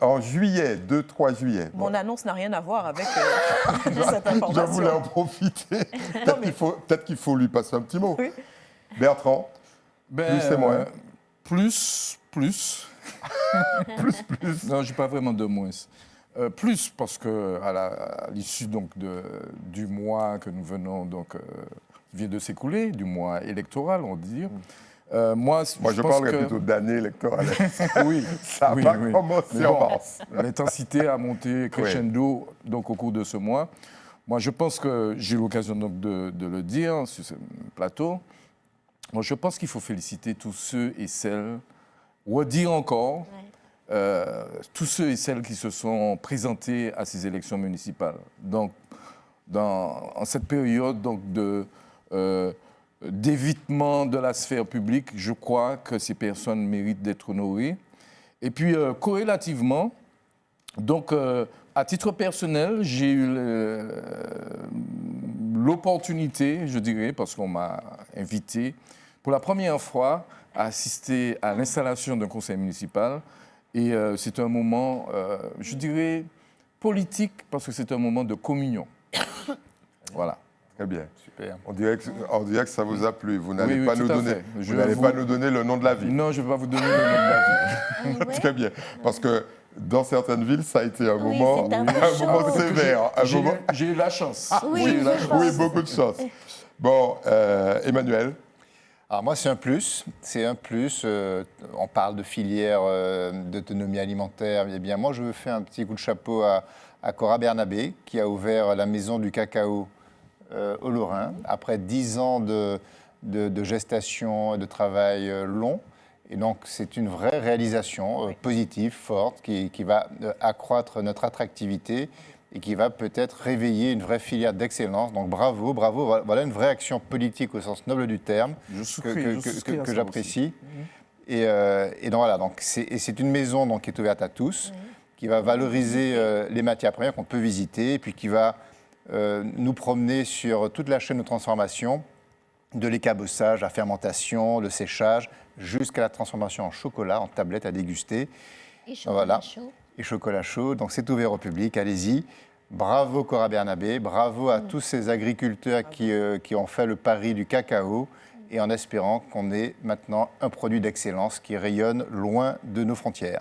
En juillet, 2-3 juillet.
Mon annonce n'a rien à voir avec cette information.
Je voulais en profiter. Peut-être qu'il faut lui passer un petit mot. Oui. Bertrand, plus et moins.
Plus.
plus.
Non, je n'ai pas vraiment de moins. Plus parce que à l'issue donc du mois que nous venons vient de s'écouler, du mois électoral, on dit. Moi,
je parlerais plutôt d'année électorale.
Oui,
ça va commencer en mars.
L'intensité a monté crescendo donc, au cours de ce mois. Moi, je pense que j'ai eu l'occasion donc, de le dire sur ce plateau. Moi, je pense qu'il faut féliciter tous ceux et celles, redire encore, tous ceux et celles qui se sont présentés à ces élections municipales. Donc, en cette période donc, d'évitement de la sphère publique, je crois que ces personnes méritent d'être honorées. Et puis, corrélativement, donc, à titre personnel, j'ai eu l'opportunité, je dirais, parce qu'on m'a invité, pour la première fois, à assister à l'installation d'un conseil municipal. Et c'est un moment, je dirais, politique, parce que c'est un moment de communion. Voilà.
Très bien. Super. On dirait que ça vous a plu. Vous n'allez pas nous donner le nom de la ville.
Non, je ne vais pas vous donner le nom de la ville.
Très bien. Parce que dans certaines villes, ça a été un moment sévère.
J'ai eu la chance.
Oui, beaucoup de chance. Bon, Emmanuel.
Alors moi, c'est un plus. On parle de filière d'autonomie alimentaire. Eh bien, moi, je veux faire un petit coup de chapeau à Cora Bernabé, qui a ouvert la maison du cacao au Lorrain, après 10 ans de gestation et de travail long. Et donc, c'est une vraie réalisation positive, forte, qui va accroître notre attractivité et qui va peut-être réveiller une vraie filière d'excellence. Donc, bravo. Voilà une vraie action politique au sens noble du terme que j'apprécie. Et donc, voilà. Donc, c'est une maison donc, qui est ouverte à tous, qui va valoriser les matières premières qu'on peut visiter et puis qui va nous promener sur toute la chaîne de transformation, de l'écabossage, la fermentation, le séchage, jusqu'à la transformation en chocolat, en tablette à déguster.
Et chocolat chaud.
Et chocolat chaud. Donc c'est ouvert au public, allez-y. Bravo Cora Bernabé, bravo à tous ces agriculteurs qui ont fait le pari du cacao et en espérant qu'on ait maintenant un produit d'excellence qui rayonne loin de nos frontières.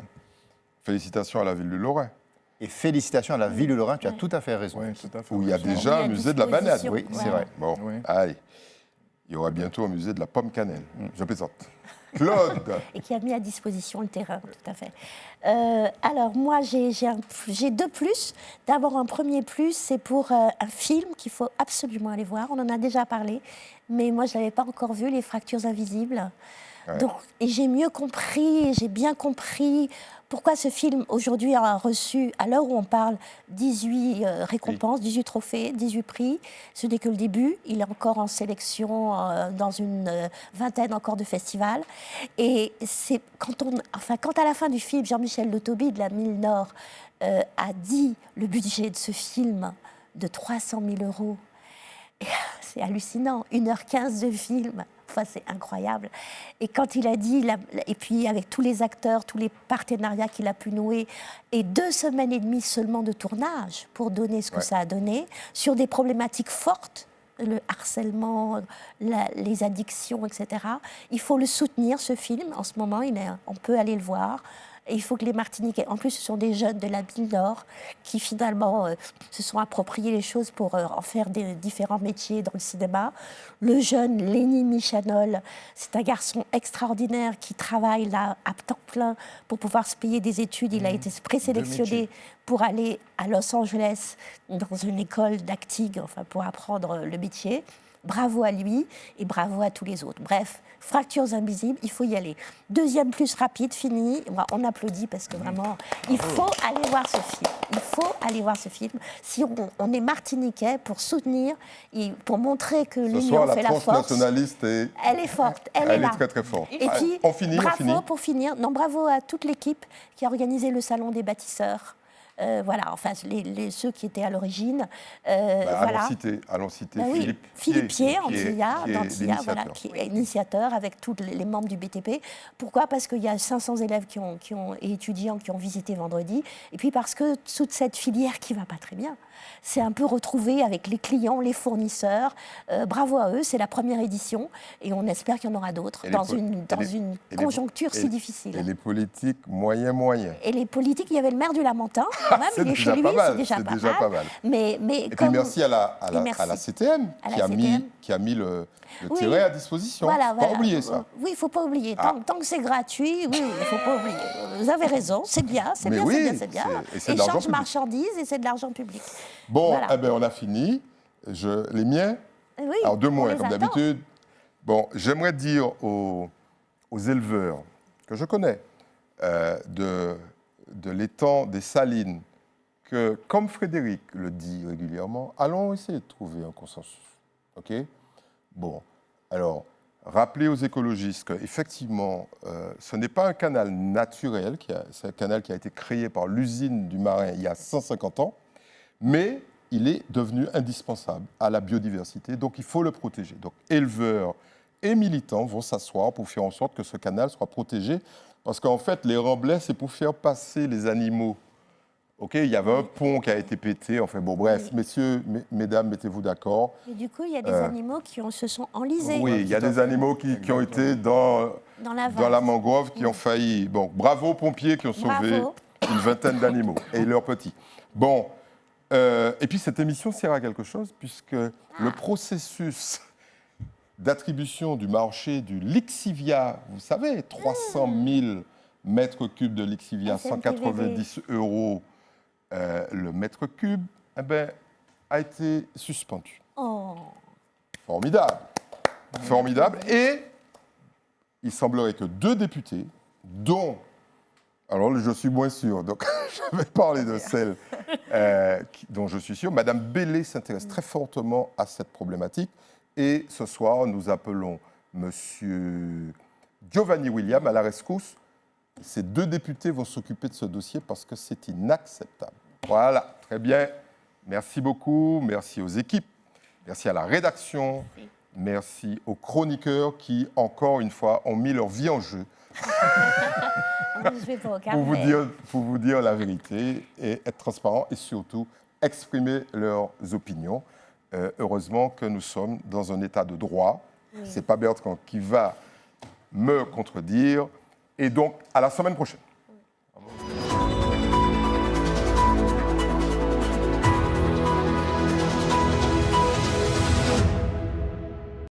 Félicitations à la ville du Lorrain.
Et félicitations à la ville du Lorrain, tu as tout à fait raison.
Oui, tout à fait.
Où il y a déjà un musée de la banane.
Oui, c'est vrai.
Bon, aïe. Il y aura bientôt un musée de la pomme cannelle. Je plaisante. Claude.
Et qui a mis à disposition le terrain, tout à fait. Alors, moi, j'ai 2 plus. D'abord, un premier plus, c'est pour un film qu'il faut absolument aller voir. On en a déjà parlé, mais moi, je ne l'avais pas encore vu, Les Fractures Invisibles.
Ouais.
Donc, et j'ai mieux compris, j'ai bien compris pourquoi ce film aujourd'hui a reçu, à l'heure où on parle, 18 récompenses, 18 trophées, 18 prix. Ce n'est que le début. Il est encore en sélection dans une vingtaine encore de festivals. Et c'est quand à la fin du film, Jean-Michel Lotaubi de la Mille Nord a dit le budget de ce film de 300 000 €. Et c'est hallucinant, 1h15 de film. Enfin, c'est incroyable. Et quand il a dit, et puis avec tous les acteurs, tous les partenariats qu'il a pu nouer, et 2 semaines et demie seulement de tournage pour donner ce que ça a donné, sur des problématiques fortes, le harcèlement, les addictions, etc. Il faut le soutenir, ce film. En ce moment, on peut aller le voir. Et il faut que les Martiniquais, en plus ce sont des jeunes de la Mille Nord qui finalement se sont appropriés les choses pour en faire des différents métiers dans le cinéma. Le jeune Lenny Michanol, c'est un garçon extraordinaire qui travaille là à temps plein pour pouvoir se payer des études. Il a été présélectionné pour aller à Los Angeles dans une école d'acting, enfin pour apprendre le métier. Bravo à lui et bravo à tous les autres. Bref, Fractures invisibles, il faut y aller. Deuxième plus rapide, fini. On applaudit parce que vraiment, il faut aller voir ce film. Il faut aller voir ce film. Si on est martiniquais, pour soutenir, et pour montrer que l'union fait la force.
La tranche nationaliste
elle est forte, elle est là.
très très forte.
Et puis, pour finir, bravo à toute l'équipe qui a organisé le Salon des bâtisseurs. Voilà, enfin, ceux qui étaient à l'origine.
Allons citer
Philippe Pied, qui est initiateur avec tous les membres du BTP. Pourquoi ? Parce qu'il y a 500 élèves et étudiants qui ont visité vendredi. Et puis parce que toute cette filière qui ne va pas très bien, c'est un peu retrouvé avec les clients, les fournisseurs. Bravo à eux, c'est la première édition. Et on espère qu'il y en aura d'autres dans une conjoncture si difficile.
Et les politiques, moyen.
Et les politiques, il y avait le maire du Lamentin. Il est chez lui, c'est déjà pas mal. Mais
et puis merci à la CTM qui a mis le tiret à disposition. Il ne faut pas oublier ça.
Oui, il ne faut pas oublier. Tant que c'est gratuit, oui, il ne faut pas oublier. Vous avez raison, c'est bien. Échange marchandises et c'est de l'argent public.
Bon, voilà. On a fini. Les miens.
Oui,
alors 2 mots, comme d'habitude. Bon, j'aimerais dire aux éleveurs que je connais de l'étang des Salines, que, comme Frédéric le dit régulièrement, allons essayer de trouver un consensus. OK ? Bon, alors, rappelez aux écologistes qu'effectivement, ce n'est pas un canal naturel, c'est un canal qui a été créé par l'usine du Marin il y a 150 ans, mais il est devenu indispensable à la biodiversité, donc il faut le protéger. Donc, éleveurs et militants vont s'asseoir pour faire en sorte que ce canal soit protégé. Parce qu'en fait, les remblais, c'est pour faire passer les animaux. OK, il y avait un pont qui a été pété. Enfin bon, bref, messieurs, mesdames, mettez-vous d'accord.
Et du coup, il y a des animaux qui se sont enlisés.
Oui, il y a des animaux qui ont été dans la mangrove, qui ont failli. Bon, bravo aux pompiers qui ont sauvé une vingtaine d'animaux et leurs petits. Bon, et puis cette émission sert à quelque chose, puisque le processus d'attribution du marché du lixivia, vous savez, 300 000 mètres cubes de lixivia, 190 € le mètre cube, a été suspendu.
Oh.
Formidable. Et il semblerait que 2 députés, dont, alors je suis moins sûr, donc je vais parler de celle dont je suis sûr, Madame Bellé s'intéresse très fortement à cette problématique. Et ce soir, nous appelons Monsieur Giovanni William à la rescousse. Ces 2 députés vont s'occuper de ce dossier parce que c'est inacceptable. Voilà, très bien. Merci beaucoup. Merci aux équipes. Merci à la rédaction. Merci aux chroniqueurs qui, encore une fois, ont mis leur vie en jeu. pour vous dire la vérité et être transparent et surtout exprimer leurs opinions. Heureusement que nous sommes dans un état de droit. Ce n'est pas Bertrand qui va me contredire. Et donc, à la semaine prochaine.